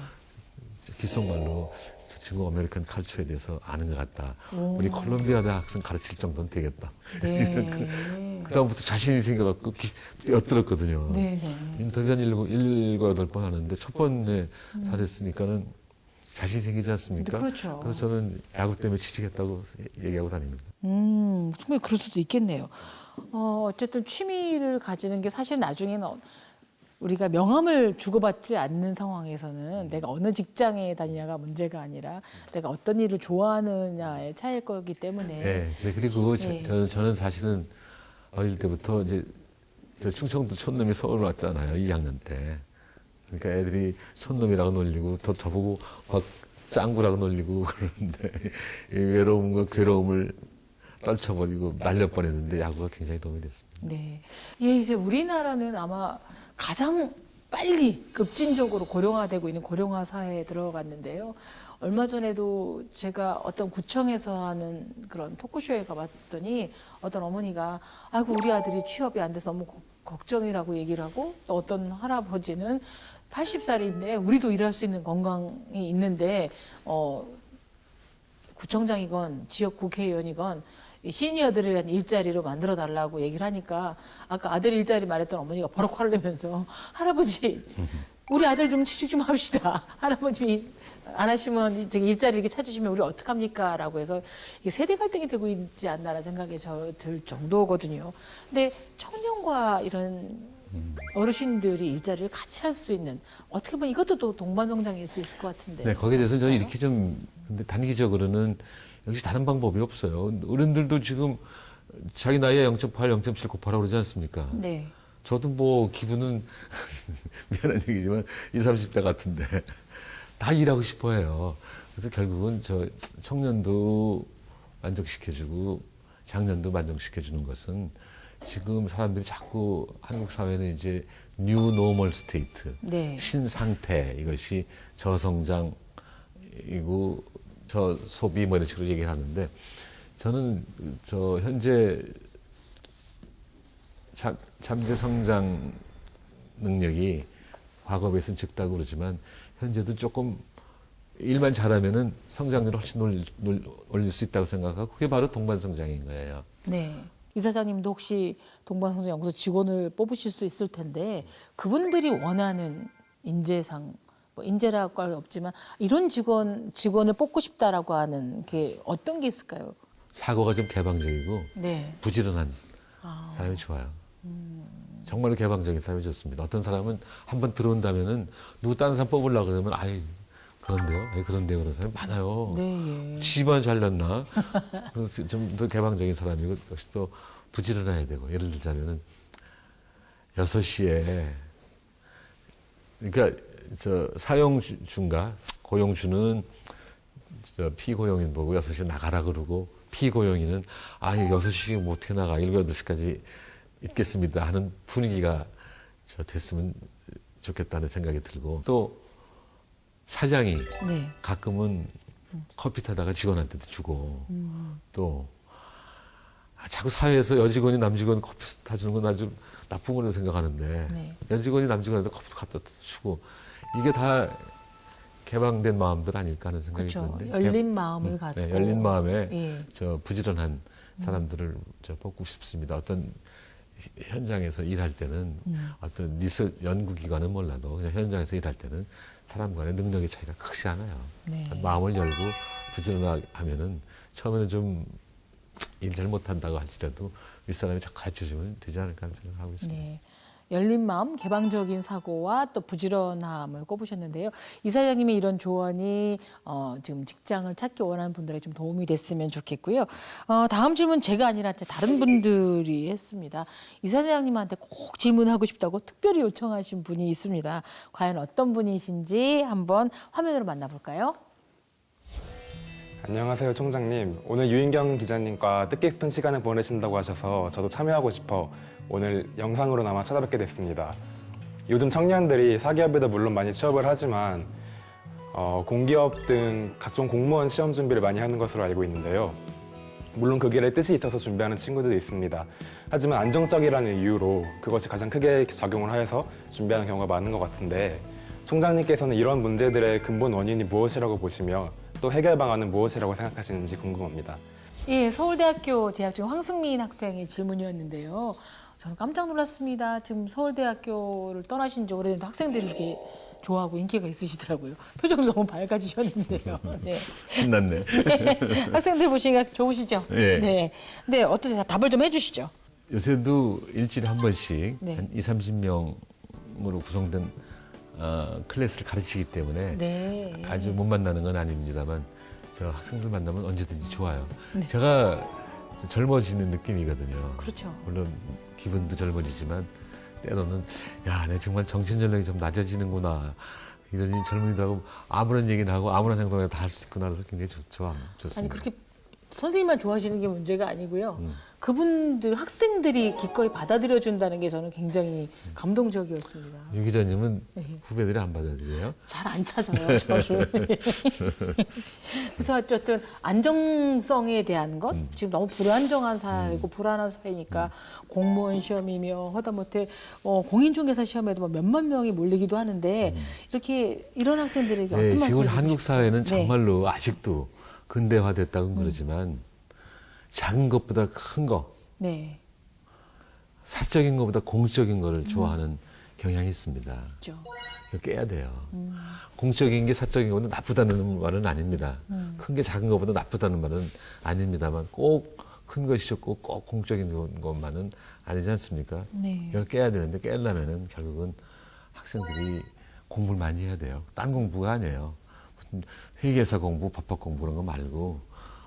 귓속말로 저 친구 아메리칸 칼처에 대해서 아는 것 같다. 오. 우리 콜롬비아 대학생 가르칠 정도는 되겠다. 네. 그 다음부터 자신이 생겨갖고 엿들었거든요. 네, 네. 인터뷰 한 7, 8번 하는데 첫 번에 잘했으니까는 자신이 생기지 않습니까? 그렇죠. 그래서 저는 야구 때문에 취직했다고 얘기하고 다닙니다. 정말 그럴 수도 있겠네요. 어쨌든 취미를 가지는 게 사실 나중에는 우리가 명함을 주고받지 않는 상황에서는 내가 어느 직장에 다니냐가 문제가 아니라 내가 어떤 일을 좋아하느냐의 차이일 거기 때문에. 네, 네, 그리고 네. 저는 사실은 어릴 때부터 이제 저 충청도 촌놈이 서울 왔잖아요. 2학년 때. 그러니까 애들이 촌놈이라고 놀리고 더 저보고 막 짱구라고 놀리고 그러는데 이 외로움과 괴로움을 떨쳐버리고 날려버렸는데 야구가 굉장히 도움이 됐습니다. 네. 예, 이제 우리나라는 아마 가장 빨리 급진적으로 고령화되고 있는 고령화 사회에 들어갔는데요. 얼마 전에도 제가 어떤 구청에서 하는 그런 토크쇼에 가봤더니 어떤 어머니가 아이고 우리 아들이 취업이 안 돼서 너무 걱정이라고 얘기를 하고 또 어떤 할아버지는 80살인데 우리도 일할 수 있는 건강이 있는데 구청장이건 지역 국회의원이건 이 시니어들을 위한 일자리로 만들어 달라고 얘기를 하니까 아까 아들 일자리 말했던 어머니가 버럭 화를 내면서 할아버지 우리 아들 좀 취직 좀 합시다. 할아버님이 안 하시면 저기 일자리 이렇게 찾으시면 우리 어떡합니까? 라고 해서 이게 세대 갈등이 되고 있지 않나라는 생각이 들 정도거든요. 근데 청년과 이런 어르신들이 일자리를 같이 할 수 있는 어떻게 보면 이것도 또 동반성장일 수 있을 것 같은데. 네, 거기에 대해서 저는 이렇게 좀 근데 단기적으로는 역시 다른 방법이 없어요. 어른들도 지금 자기 나이에 0.8, 0.7 곱하라고 그러지 않습니까? 네. 저도 뭐 기분은 미안한 얘기지만 20, 30대 같은데 다 일하고 싶어 해요. 그래서 결국은 저 청년도 만족시켜주고 장년도 만족시켜주는 것은 지금 사람들이 자꾸 한국 사회는 이제 뉴 노멀 스테이트, 네. 신상태 이것이 저성장이고 저소비 뭐 이런 식으로 얘기를 하는데 저는 저 현재 잠재 성장 능력이 과거에 비해서는 적다고 그러지만 현재도 조금 일만 잘하면은 성장률을 훨씬 올릴 수 있다고 생각하고 그게 바로 동반성장인 거예요. 네. 이사장님도 혹시 동반성장연구소 직원을 뽑으실 수 있을 텐데 그분들이 원하는 인재상 뭐 인재라고 할 없지만 이런 직원을 뽑고 싶다라고 하는 게 어떤 게 있을까요? 사고가 좀 개방적이고 네. 부지런한 사람이 좋아요. 정말로 개방적인 사람이 좋습니다. 어떤 사람은 한번 들어온다면은 누구 다른 사람 뽑으려고 그러면 아이 그런데요? 아이 그런데요? 그런 사람이 많아요. 네. 예. 집안 잘났나? 그래서 좀 더 개방적인 사람이고 역시 또 부지런해야 되고 예를 들자면은 6시에 그러니까 저 사용주인가 고용주는 저 피고용인 보고 6시에 나가라 그러고 피고용인은 아 6시 뭐 어떻게 나가 7, 8시까지 있겠습니다 하는 분위기가 저 됐으면 좋겠다는 생각이 들고 또 사장이 네. 가끔은 커피 타다가 직원한테도 주고 또 자꾸 사회에서 여직원이 남직원 커피 타주는 건 아주 나쁜 걸로 생각하는데 네. 여직원이 남직원한테 커피도 갖다 주고 이게 다 개방된 마음들 아닐까 하는 생각이 그렇죠. 드는데 열린 마음을 갖고. 네, 열린 마음에 예. 저 부지런한 사람들을 저 뽑고 싶습니다. 어떤 현장에서 일할 때는 어떤 연구기관은 몰라도 그냥 현장에서 일할 때는 사람 간의 능력의 차이가 크지 않아요. 네. 마음을 열고 부지런하면은 처음에는 좀 일 잘 못한다고 할지라도 윗사람이 자꾸 가르쳐주면 되지 않을까 하는 생각을 하고 있습니다. 네. 열린 마음, 개방적인 사고와 또 부지런함을 꼽으셨는데요. 이사장님의 이런 조언이 지금 직장을 찾기 원하는 분들에게 좀 도움이 됐으면 좋겠고요. 다음 질문 제가 아니라 다른 분들이 했습니다. 이사장님한테 꼭 질문하고 싶다고 특별히 요청하신 분이 있습니다. 과연 어떤 분이신지 한번 화면으로 만나볼까요? 안녕하세요, 총장님. 오늘 유인경 기자님과 뜻깊은 시간을 보내신다고 하셔서 저도 참여하고 싶어 오늘 영상으로나마 찾아뵙게 됐습니다. 요즘 청년들이 사기업에도 물론 많이 취업을 하지만 공기업 등 각종 공무원 시험 준비를 많이 하는 것으로 알고 있는데요. 물론 그 길에 뜻이 있어서 준비하는 친구들도 있습니다. 하지만 안정적이라는 이유로 그것이 가장 크게 작용을 하여서 준비하는 경우가 많은 것 같은데 총장님께서는 이런 문제들의 근본 원인이 무엇이라고 보시며 또 해결 방안은 무엇이라고 생각하시는지 궁금합니다. 예, 서울대학교 재학 중 황승민 학생의 질문이었는데요. 저는 깜짝 놀랐습니다. 지금 서울대학교를 떠나신 지 오래됐는데 학생들이 이렇게 좋아하고 인기가 있으시더라고요. 표정이 너무 밝아지셨는데요. 네. 신났네. 네. 학생들 보시니까 좋으시죠? 예. 네. 네, 어떠세요? 답을 좀 해주시죠. 요새도 일주일에 한 번씩 네. 한 20, 30명으로 구성된 클래스를 가르치기 때문에 네. 아주 못 만나는 건 아닙니다만 저 학생들 만나면 언제든지 좋아요. 네. 제가 젊어지는 느낌이거든요. 그렇죠. 물론 기분도 젊어지지만 때로는 야, 내 정말 정신 연령이 좀 낮아지는구나. 이러니 젊은이들하고 아무런 얘기나 하고 아무런 행동을 다 할 수 있구나 그래서 굉장히 좋습니다. 아니 그렇게 선생님만 좋아하시는 게 문제가 아니고요. 그분들 학생들이 기꺼이 받아들여 준다는 게 저는 굉장히 감동적이었습니다. 유 기자님은 네. 후배들이 안 받아들여요? 잘 안 찾아요, 저를. 그래서 어쨌든 안정성에 대한 것, 지금 너무 불안정한 사회고 불안한 사회니까 공무원 시험이며 하다못해 공인중개사 시험에도 뭐 몇만 명이 몰리기도 하는데 이렇게 이런 학생들에게 네, 어떤 지금 말씀을 한국 드리고 싶어요? 사회는 네. 정말로 아직도 근대화됐다고는 그러지만 작은 것보다 큰 거, 네, 사적인 것보다 공적인 거를 좋아하는 경향이 있습니다. 있죠. 이거 깨야 돼요. 공적인 게 사적인 것보다 나쁘다는 말은 아닙니다. 큰 게 작은 것보다 나쁘다는 말은 아닙니다만 꼭 큰 것이 좋고 꼭 공적인 것만은 아니지 않습니까? 네. 이걸 깨야 되는데 깨려면은 결국은 학생들이 공부를 많이 해야 돼요. 딴 공부가 아니에요. 무슨 회계사 공부, 법학 공부 그런 거 말고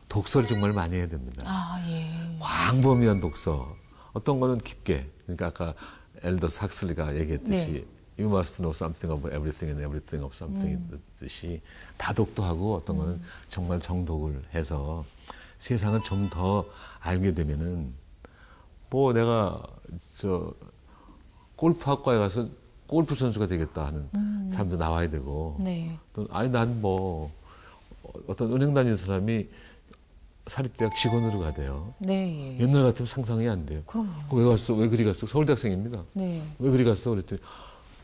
독서를 정말 많이 해야 됩니다. 아, 예. 광범위한 독서. 어떤 거는 깊게. 그러니까 아까 엘더스 학슬리가 얘기했듯이 You must know something of everything and everything of something 듯이 다독도 하고 어떤 거는 정말 정독을 해서 세상을 좀 더 알게 되면은 뭐 내가 골프학과에 가서 골프 선수가 되겠다 하는 사람도 나와야 되고 네. 또 아니 난 뭐 어떤 은행 다니는 사람이 사립대학 직원으로 가대요. 네. 옛날 같으면 상상이 안 돼요. 그럼요. 왜 갔어? 왜 그리 갔어? 서울대학생입니다. 네. 왜 그리 갔어? 그랬더니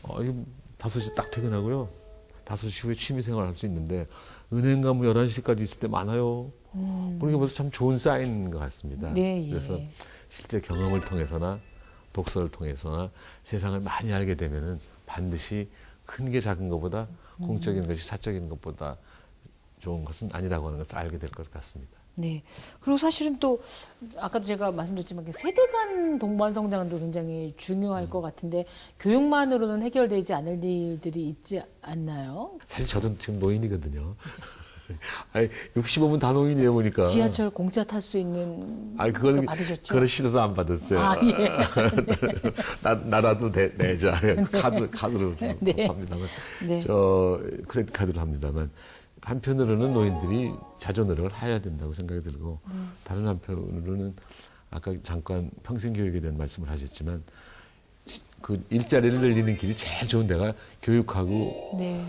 이거 5시 딱 퇴근하고요. 5시 후에 취미생활 할 수 있는데 은행 가면 11시까지 있을 때 많아요. 그러니까 벌써 참 좋은 사인인 것 같습니다. 네, 예. 그래서 실제 경험을 통해서나 독서를 통해서나 세상을 많이 알게 되면은 반드시 큰 게 작은 것보다 공적인 것이 사적인 것보다 좋은 것은 아니라고 하는 것을 알게 될 것 같습니다. 네. 그리고 사실은 또 아까도 제가 말씀드렸지만 세대 간 동반 성장도 굉장히 중요할 것 같은데 교육만으로는 해결되지 않을 일들이 있지 않나요? 사실 저도 지금 노인이거든요. 아니, 65면 다 노인이에요, 보니까. 지하철 공짜 탈 수 있는 아니, 그걸, 거 받으셨죠? 그걸 시도도 안 받았어요. 아, 예. 나라도 내자. 카드로 네. 합니다만. 네. 크레딧 카드로 합니다만. 한편으로는 노인들이 자조 노력을 해야 된다고 생각이 들고, 다른 한편으로는 아까 잠깐 평생교육에 대한 말씀을 하셨지만, 그 일자리를 늘리는 길이 제일 좋은 데가 교육하고 네.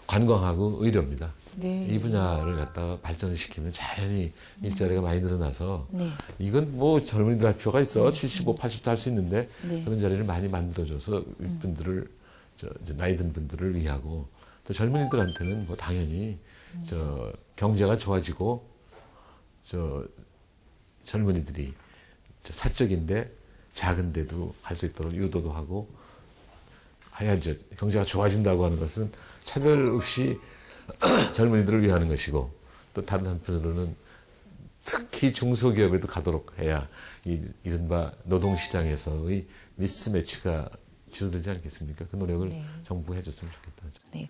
관광하고 의료입니다. 네. 이 분야를 갖다가 발전을 시키면 자연히 일자리가 많이 늘어나서 네. 이건 뭐 젊은이들 할 필요가 있어. 75, 80도 할 수 있는데 네. 그런 자리를 많이 만들어줘서 분들을 이제 나이 든 분들을 위하고 또 젊은이들한테는 뭐 당연히 경제가 좋아지고 젊은이들이 사적인데 작은데도 할 수 있도록 유도도 하고 해야죠. 경제가 좋아진다고 하는 것은 차별 없이 젊은이들을 위하는 것이고 또 다른 한편으로는 특히 중소기업에도 가도록 해야 이른바 노동시장에서의 미스매치가 줄어들지 않겠습니까? 그 노력을 네. 정부가 해줬으면 좋겠다. 네.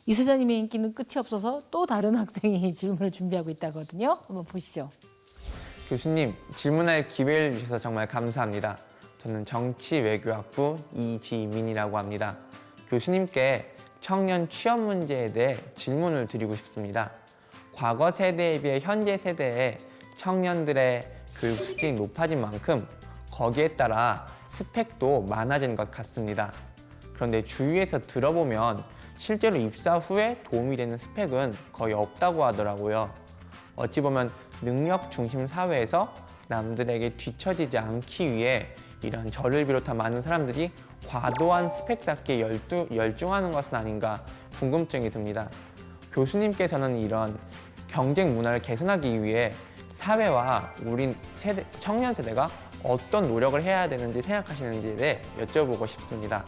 이사장님의 인기는 끝이 없어서 또 다른 학생이 질문을 준비하고 있다거든요. 한번 보시죠. 교수님, 질문할 기회를 주셔서 정말 감사합니다. 저는 정치외교학부 이지민이라고 합니다. 교수님께 청년 취업 문제에 대해 질문을 드리고 싶습니다. 과거 세대에 비해 현재 세대의 청년들의 교육 수준이 높아진 만큼 거기에 따라 스펙도 많아진 것 같습니다. 그런데 주위에서 들어보면 실제로 입사 후에 도움이 되는 스펙은 거의 없다고 하더라고요. 어찌 보면 능력 중심 사회에서 남들에게 뒤처지지 않기 위해 이런 저를 비롯한 많은 사람들이 과도한 스펙 쌓기에 열중하는 것은 아닌가 궁금증이 듭니다. 교수님께서는 이런 경쟁 문화를 개선하기 위해 사회와 우리 청년 세대가 어떤 노력을 해야 되는지 생각하시는지에 대해 여쭤보고 싶습니다.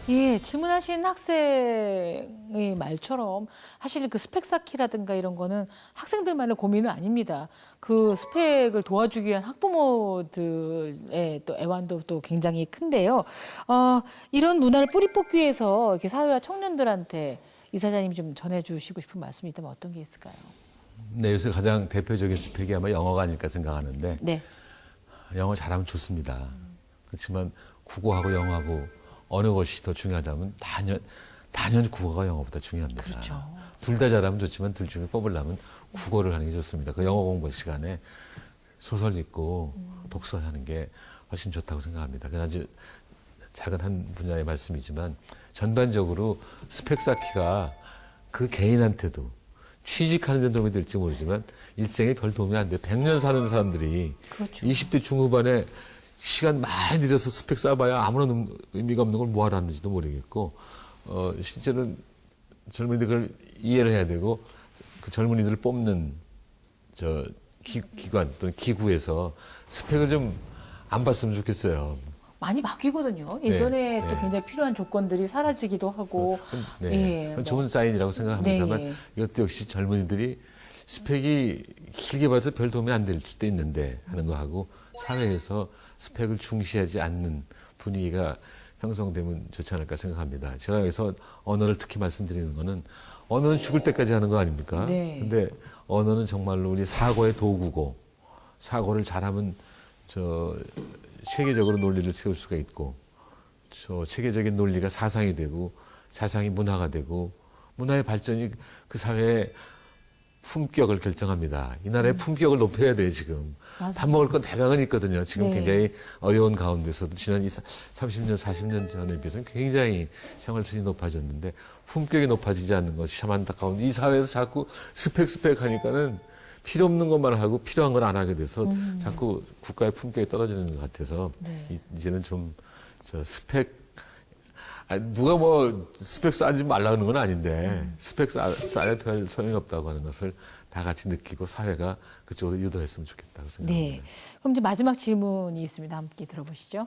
예, 질문하신 학생의 말처럼 사실 그 스펙 쌓기라든가 이런 거는 학생들만의 고민은 아닙니다. 그 스펙을 도와주기 위한 학부모들의 또 애환도 또 굉장히 큰데요. 이런 문화를 뿌리 뽑기 위해서 이렇게 사회와 청년들한테 이사장님이 좀 전해주시고 싶은 말씀이 있다면 어떤 게 있을까요? 네, 요새 가장 대표적인 스펙이 아마 영어가 아닐까 생각하는데 네. 영어 잘하면 좋습니다. 그렇지만 국어하고 영어하고 어느 것이 더 중요하다면 단연 국어가 영어보다 중요합니다. 그렇죠. 둘 다 잘하면 좋지만 둘 중에 뽑으려면 국어를 하는 게 좋습니다. 그 영어 공부 시간에 소설 읽고 독서하는 게 훨씬 좋다고 생각합니다. 그건 아주 작은 한 분야의 말씀이지만 전반적으로 스펙 쌓기가 그 개인한테도 취직하는 데 도움이 될지 모르지만 일생에 별 도움이 안 돼요. 100년 사는 사람들이 그렇죠. 20대 중후반에 시간 많이 들여서 스펙 쌓아봐야 아무런 의미가 없는 걸 뭐하러 하는지도 모르겠고 실제로는 젊은이들 그걸 이해를 해야 되고 그 젊은이들을 뽑는 기관 또는 기구에서 스펙을 좀 안 봤으면 좋겠어요. 많이 바뀌거든요. 예전에 네, 또 네. 굉장히 필요한 조건들이 사라지기도 하고. 네. 예, 그건 좋은 사인이라고 생각합니다만 네. 이것도 역시 젊은이들이 스펙이 길게 봐서 별 도움이 안 될 수도 있는데 하는 거하고 사회에서 스펙을 중시하지 않는 분위기가 형성되면 좋지 않을까 생각합니다. 제가 여기서 언어를 특히 말씀드리는 거는 언어는 죽을 때까지 하는 거 아닙니까? 네. 근데 언어는 정말로 우리 사고의 도구고 사고를 잘하면 체계적으로 논리를 세울 수가 있고 체계적인 논리가 사상이 되고 사상이 문화가 되고 문화의 발전이 그 사회의 품격을 결정합니다. 이 나라의 품격을 높여야 돼요, 지금. 맞아요. 밥 먹을 건 대강은 있거든요. 지금 네. 굉장히 어려운 가운데서도 지난 30년, 40년 전에 비해서는 굉장히 생활 수준이 높아졌는데 품격이 높아지지 않는 것이 참 안타까운 이 사회에서 자꾸 스펙 하니까는 필요 없는 것만 하고 필요한 건 안 하게 돼서 자꾸 국가의 품격이 떨어지는 것 같아서 네. 이제는 좀 누가 뭐 스펙 쌓지 말라는 건 아닌데 스펙 쌓아야 별 소용이 없다고 하는 것을 다 같이 느끼고 사회가 그쪽으로 유도했으면 좋겠다고 생각합니다. 네. 그럼 이제 마지막 질문이 있습니다. 함께 들어보시죠.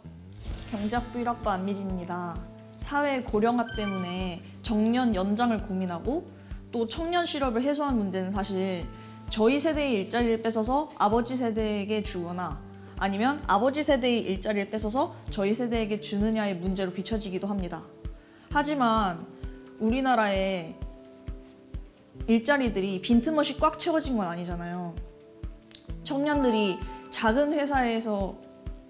경제학부 1학번 안미진입니다. 사회 고령화 때문에 정년 연장을 고민하고 또 청년 실업을 해소한 문제는 사실 저희 세대의 일자리를 뺏어서 아버지 세대에게 주거나 아니면 아버지 세대의 일자리를 뺏어서 저희 세대에게 주느냐의 문제로 비춰지기도 합니다. 하지만 우리나라의 일자리들이 빈틈없이 꽉 채워진 건 아니잖아요. 청년들이 작은 회사에서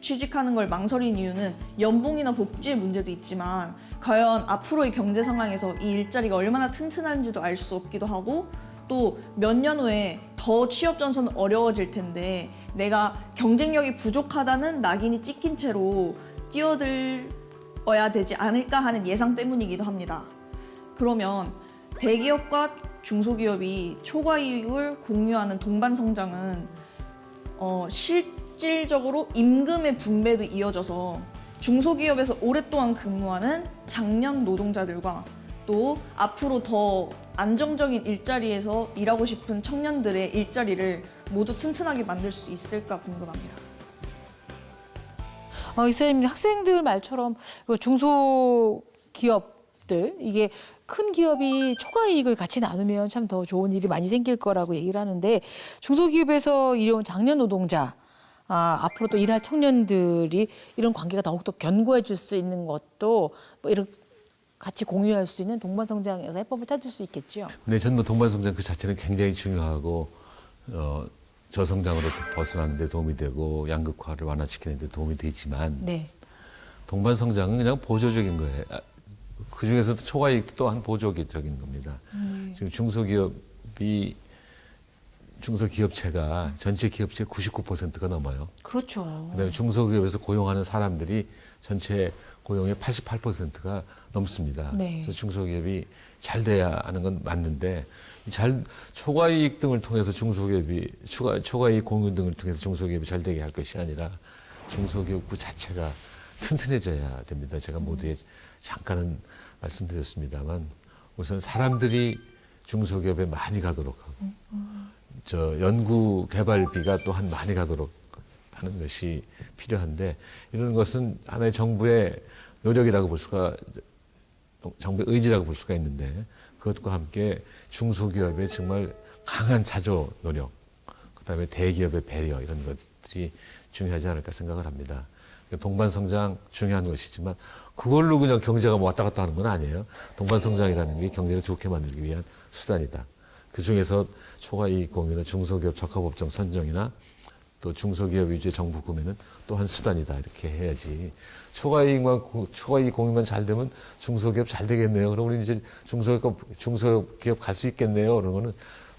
취직하는 걸 망설인 이유는 연봉이나 복지의 문제도 있지만 과연 앞으로의 경제 상황에서 이 일자리가 얼마나 튼튼한지도 알 수 없기도 하고 또 몇 년 후에 더 취업 전선은 어려워질 텐데 내가 경쟁력이 부족하다는 낙인이 찍힌 채로 뛰어들어야 되지 않을까 하는 예상 때문이기도 합니다. 그러면 대기업과 중소기업이 초과 이익을 공유하는 동반 성장은 실질적으로 임금의 분배도 이어져서 중소기업에서 오랫동안 근무하는 장년 노동자들과 또 앞으로 더 안정적인 일자리에서 일하고 싶은 청년들의 일자리를 모두 튼튼하게 만들 수 있을까 궁금합니다. 이사님 학생들 말처럼 중소기업들 이게 큰 기업이 초과 이익을 같이 나누면 참 더 좋은 일이 많이 생길 거라고 얘기를 하는데 중소기업에서 일해온 장년 노동자 앞으로 또 일할 청년들이 이런 관계가 더욱더 견고해질 수 있는 것도 뭐 이런 같이 공유할 수 있는 동반성장에서 해법을 찾을 수 있겠죠. 네, 저는 뭐 동반성장 그 자체는 굉장히 중요하고 저성장으로 벗어나는 데 도움이 되고 양극화를 완화시키는 데 도움이 되지만 네. 동반성장은 그냥 보조적인 거예요. 그중에서도 초과이익도 또한 보조적인 겁니다. 지금 중소기업이 중소기업체가 전체 기업체의 99%가 넘어요. 그렇죠. 그다음에 중소기업에서 고용하는 사람들이 전체 고용의 88%가 넘습니다. 네. 그래서 중소기업이 잘 돼야 하는 건 맞는데 초과이익 등을 통해서 중소기업이 초과이익 공유 등을 통해서 중소기업이 잘 되게 할 것이 아니라 중소기업부 자체가 튼튼해져야 됩니다. 제가 모두에 잠깐은 말씀드렸습니다만 우선 사람들이 중소기업에 많이 가도록 하고 연구 개발비가 또한 많이 가도록 하는 것이 필요한데 이런 것은 하나의 정부의 노력이라고 볼 수가 정부의 의지라고 볼 수가 있는데 그것과 함께 중소기업의 정말 강한 자조 노력 그다음에 대기업의 배려 이런 것들이 중요하지 않을까 생각을 합니다. 동반성장 중요한 것이지만 그걸로 그냥 경제가 왔다 갔다 하는 건 아니에요. 동반성장이라는 게 경제를 좋게 만들기 위한 수단이다. 그중에서 초과이익 공유나 중소기업 적합업종 선정이나 또 중소기업 위주의 정부 구매는 또한 수단이다. 이렇게 해야지. 초과이익 공유만 잘 되면 중소기업 잘 되겠네요. 그럼 우리 이제 중소기업 갈 수 있겠네요. 그런 거는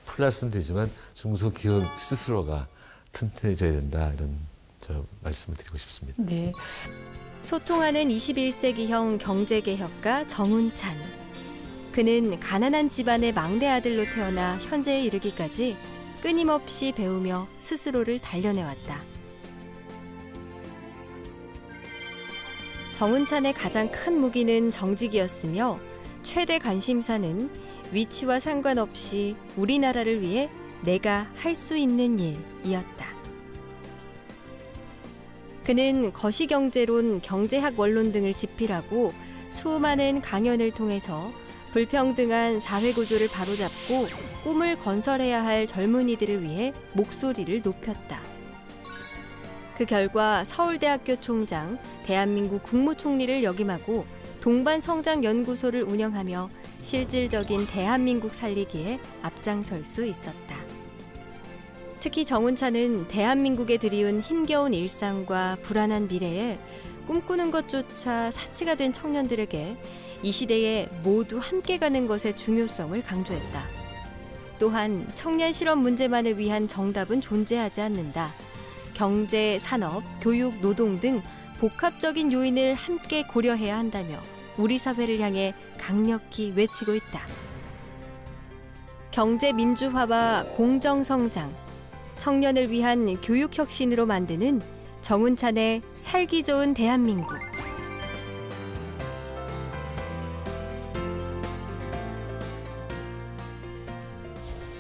플러스는 되지만 중소기업 스스로가 튼튼해져야 된다. 이런 말씀을 드리고 싶습니다. 네. 소통하는 21세기형 경제개혁가 정운찬. 그는 가난한 집안의 막내 아들로 태어나 현재에 이르기까지 끊임없이 배우며 스스로를 단련해왔다. 정운찬의 가장 큰 무기는 정직이었으며 최대 관심사는 위치와 상관없이 우리나라를 위해 내가 할 수 있는 일이었다. 그는 거시경제론, 경제학 원론 등을 집필하고 수많은 강연을 통해서 불평등한 사회구조를 바로잡고 꿈을 건설해야 할 젊은이들을 위해 목소리를 높였다. 그 결과 서울대학교 총장, 대한민국 국무총리를 역임하고 동반성장연구소를 운영하며 실질적인 대한민국 살리기에 앞장설 수 있었다. 특히 정운찬은 대한민국에 들이운 힘겨운 일상과 불안한 미래에 꿈꾸는 것조차 사치가 된 청년들에게 이 시대에 모두 함께 가는 것의 중요성을 강조했다. 또한 청년 실업 문제만을 위한 정답은 존재하지 않는다. 경제, 산업, 교육, 노동 등 복합적인 요인을 함께 고려해야 한다며 우리 사회를 향해 강력히 외치고 있다. 경제 민주화와 공정성장, 청년을 위한 교육혁신으로 만드는 정운찬의 살기 좋은 대한민국.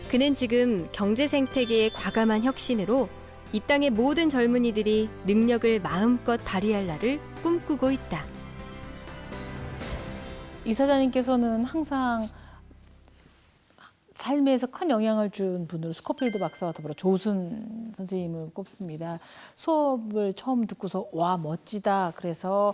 그는 지금 경제 생태계의 과감한 혁신으로 이 땅의 모든 젊은이들이 능력을 마음껏 발휘할 날을 꿈꾸고 있다. 이사장님께서는 항상 삶에서 큰 영향을 준 분으로 스코필드 박사와 더불어 조순 선생님을 꼽습니다. 수업을 처음 듣고서 와 멋지다. 그래서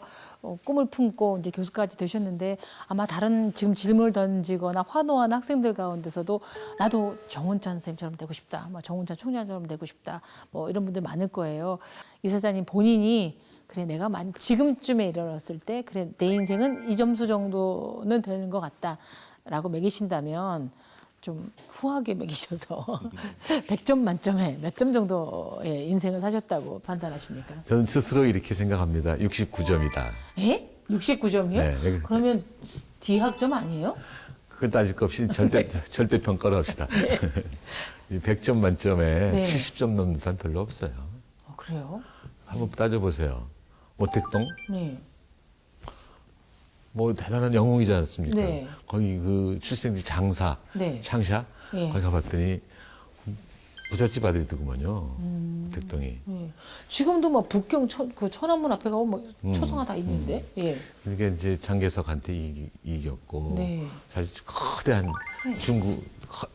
꿈을 품고 이제 교수까지 되셨는데 아마 다른 지금 질문을 던지거나 환호하는 학생들 가운데서도 나도 정운찬 선생님처럼 되고 싶다. 뭐 정운찬 총장처럼 되고 싶다. 뭐 이런 분들 많을 거예요. 이사장님 본인이 그래 내가 지금쯤에 이르렀을 때 그래 내 인생은 이 점수 정도는 되는 것 같다라고 매기신다면 좀 후하게 매기셔서 100점 만점에 몇 점 정도의 인생을 사셨다고 판단하십니까? 저는 스스로 이렇게 생각합니다. 69점이다. 에? 69점이요? 네. 그러면 D학점 아니에요? 그걸 따질 것 없이 절대 평가를 합시다. 100점 만점에 네. 70점 넘는 사람 별로 없어요. 그래요? 한번 따져보세요. 모택동? 네. 뭐 대단한 영웅이지 않습니까? 네. 거기 그 출생지 장사, 네. 창샤 네. 거기 가봤더니 부잣집 아들이더구먼요. 모택동이. 네. 지금도 뭐 북경 그 천안문 앞에 가면 뭐 초성화 다 있는데. 예. 그러니까 이제 장개석한테 이겼고 네. 사실 거대한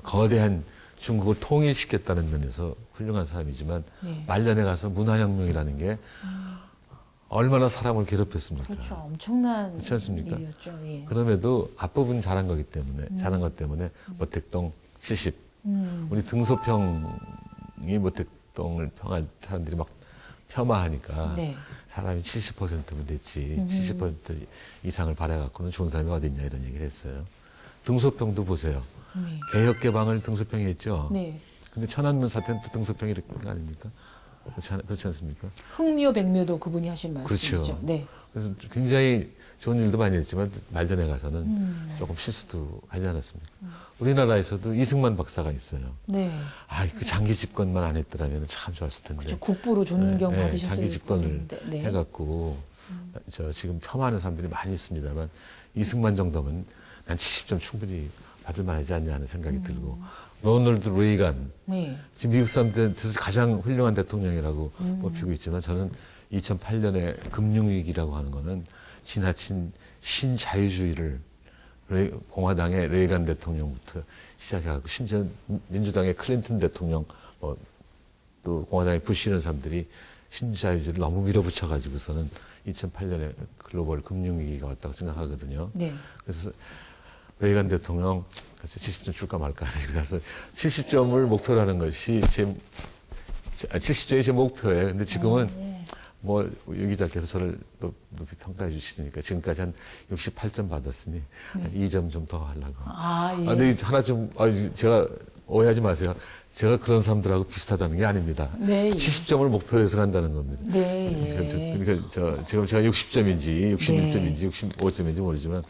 거대한 중국을 통일시켰다는 면에서 훌륭한 사람이지만 네. 말년에 가서 문화혁명이라는 게 얼마나 사람을 괴롭혔습니까? 그렇죠. 엄청난 그렇지 않습니까? 일이었죠. 예. 그럼에도 앞부분 잘한 거기 때문에 잘한 것 때문에 모택동 70. 우리 등소평이 모택동을 평할 사람들이 막 폄하하니까 네. 사람이 70%면 됐지 70% 이상을 바라갖고는 좋은 사람이 어디 있냐 이런 얘기를 했어요. 등소평도 보세요. 네. 개혁 개방을 등소평이 했죠. 네. 근데 천안문 사태는 또 등소평이 이런 거 아닙니까? 그렇지 않습니까? 흑묘 백묘도 그분이 하신 말씀이죠. 그렇죠. 네. 그래서 굉장히 좋은 일도 많이 했지만 말년에 가서는 조금 실수도 하지 않았습니까? 우리나라에서도 이승만 박사가 있어요. 네. 그 장기 집권만 안 했더라면 참 좋았을 텐데. 그렇죠. 국부로 존경 받으셨을 장기 집권을 분인데, 네. 해갖고 지금 폄하하는 사람들이 많이 있습니다만 이승만 정도면 난 70점 충분히 받을 만하지 않냐 하는 생각이 들고 로널드 레이간 네. 지금 미국 사람들한테서 가장 훌륭한 대통령이라고 뽑히고 있지만 저는 2008년에 금융위기라고 하는 거는 지나친 신자유주의를 공화당의 레이간 대통령부터 시작해가지고 심지어 민주당의 클린턴 대통령 또 공화당의 부시 이런 사람들이 신자유주의를 너무 밀어붙여가지고서는 2008년에 글로벌 금융위기가 왔다고 생각하거든요. 네. 그래서 레이간 대통령 그래서 70점 줄까 말까 그래서 70점을 목표로 하는 것이 70점이 제 목표예요. 근데 지금은 뭐 유 기자께서 저를 높이 평가해 주시니까 지금까지 한 68점 받았으니 한 2점 좀 더 하려고. 아, 예. 근데 하나 좀 제가 오해하지 마세요. 제가 그런 사람들하고 비슷하다는 게 아닙니다. 네, 예. 70점을 목표로 해서 간다는 겁니다. 네. 예. 그러니까 지금 제가 60점인지 61점인지 65점인지 모르지만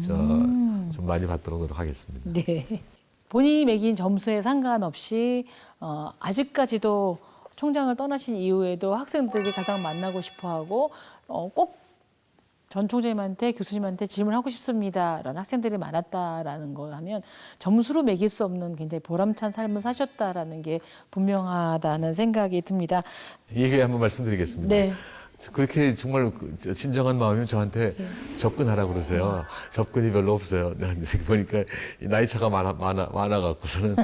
좀 많이 받도록 노력하겠습니다. 네. 본인이 매긴 점수에 상관없이 아직까지도 총장을 떠나신 이후에도 학생들이 가장 만나고 싶어하고 꼭 전 총장님한테 교수님한테 질문하고 싶습니다라는 학생들이 많았다라는 거 하면 점수로 매길 수 없는 굉장히 보람찬 삶을 사셨다라는 게 분명하다는 생각이 듭니다. 이게 한번 말씀드리겠습니다. 네. 그렇게 정말 진정한 마음이면 저한테 접근하라고 그러세요. 접근이 별로 없어요. 보니까 나이 차가 많아갖고서는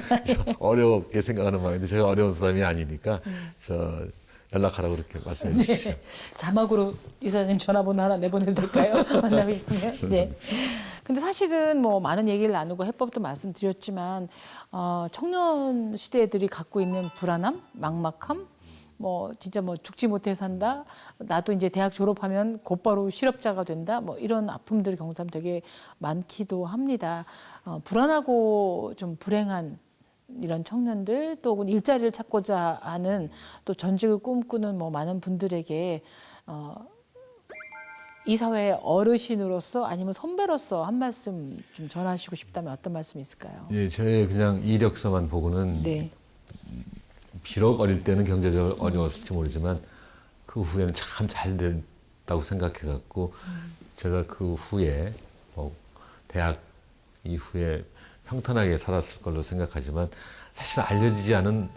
어렵게 생각하는 마음인데 제가 어려운 사람이 아니니까 연락하라고 그렇게 말씀해 주십시오. 네. 자막으로 이사님 전화번호 하나 내보내도 될까요? 만나고 싶으면. 네. 근데 사실은 뭐 많은 얘기를 나누고 해법도 말씀드렸지만 청년 시대들이 갖고 있는 불안함, 막막함, 뭐 진짜 뭐 죽지 못해 산다. 나도 이제 대학 졸업하면 곧바로 실업자가 된다. 뭐 이런 아픔들 경험 되게 많기도 합니다. 불안하고 좀 불행한 이런 청년들 또 혹은 일자리를 찾고자 하는 또 전직을 꿈꾸는 뭐 많은 분들에게 이 사회의 어르신으로서 아니면 선배로서 한 말씀 좀 전하시고 싶다면 어떤 말씀이 있을까요? 예, 저의 그냥 이력서만 보고는 네. 비록 어릴 때는 경제적으로 어려웠을지 모르지만 그 후에는 참 잘 됐다고 생각해갖고 제가 그 후에 뭐 대학 이후에 평탄하게 살았을 걸로 생각하지만 사실 알려지지 않은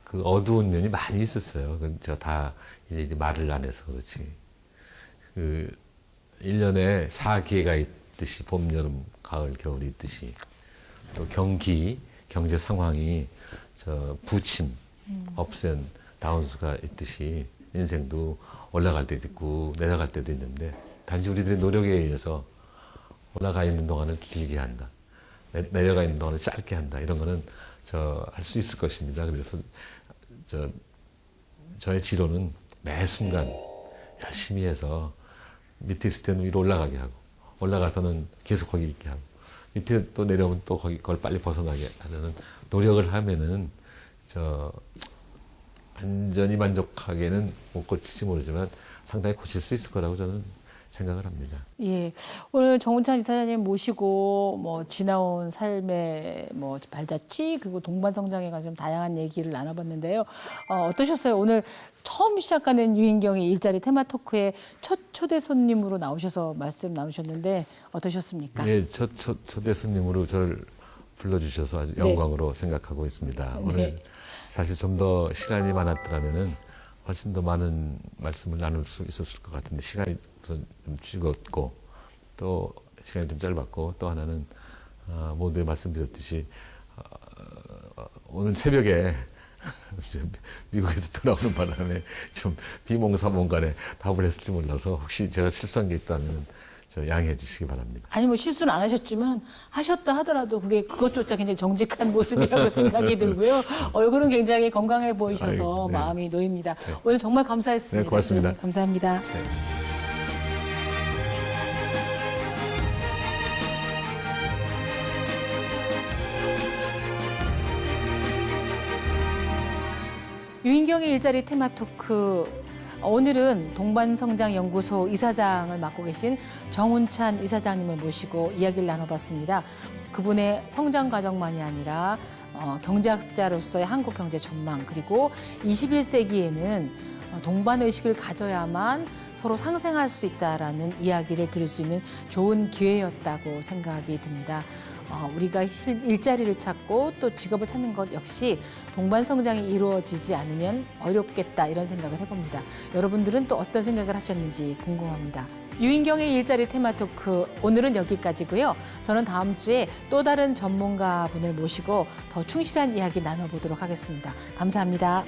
그 어두운 면이 많이 있었어요. 제가 다 이제 말을 안 해서 그렇지. 1년에 4기회가 있듯이 봄, 여름, 가을, 겨울이 있듯이 또 경제 상황이 부침, 업센, 다운수가 있듯이 인생도 올라갈 때도 있고 내려갈 때도 있는데 단지 우리들의 노력에 의해서 올라가 있는 동안을 길게 한다. 내려가 있는 동안을 짧게 한다. 이런 거는 할 수 있을 것입니다. 그래서 저의 지로는 매 순간 열심히 해서 밑에 있을 때는 위로 올라가게 하고 올라가서는 계속 거기 있게 하고 밑에 또 내려오면 또 그걸 빨리 벗어나게 하려는 노력을 하면은 완전히 만족하게는 못 고칠지 모르지만 상당히 고칠 수 있을 거라고 저는 생각을 합니다. 예, 오늘 정운찬 이사장님 모시고 뭐 지나온 삶의 뭐 발자취 그리고 동반 성장에 관해서 좀 다양한 얘기를 나눠봤는데요. 어떠셨어요? 오늘 처음 시작하는 유인경의 일자리 테마 토크에 첫 초대 손님으로 나오셔서 말씀 나누셨는데 어떠셨습니까? 예, 첫 초대 손님으로 저를 불러주셔서 아주 영광으로 생각하고 있습니다. 오늘 사실 좀 더 시간이 많았더라면은 훨씬 더 많은 말씀을 나눌 수 있었을 것 같은데 시간이 좀 죽었고 또 시간이 좀 짧았고 또 하나는 모두에 말씀드렸듯이 오늘 새벽에 미국에서 돌아오는 바람에 좀 비몽사몽간에 답을 했을지 몰라서 혹시 제가 실수한 게 있다면 양해해 주시기 바랍니다. 아니 뭐 실수는 안 하셨지만 하셨다 하더라도 그것조차 굉장히 정직한 모습이라고 생각이 들고요. 얼굴은 굉장히 건강해 보이셔서 아이고, 네. 마음이 놓입니다. 오늘 정말 감사했습니다. 네, 고맙습니다. 네, 감사합니다. 네. 유인경의 일자리 테마토크, 오늘은 동반성장연구소 이사장을 맡고 계신 정운찬 이사장님을 모시고 이야기를 나눠봤습니다. 그분의 성장 과정만이 아니라 경제학자로서의 한국 경제 전망, 그리고 21세기에는 동반의식을 가져야만 서로 상생할 수 있다라는 이야기를 들을 수 있는 좋은 기회였다고 생각이 듭니다. 우리가 일자리를 찾고 또 직업을 찾는 것 역시 동반 성장이 이루어지지 않으면 어렵겠다, 이런 생각을 해봅니다. 여러분들은 또 어떤 생각을 하셨는지 궁금합니다. 유인경의 일자리 테마토크, 오늘은 여기까지고요. 저는 다음 주에 또 다른 전문가 분을 모시고 더 충실한 이야기 나눠보도록 하겠습니다. 감사합니다.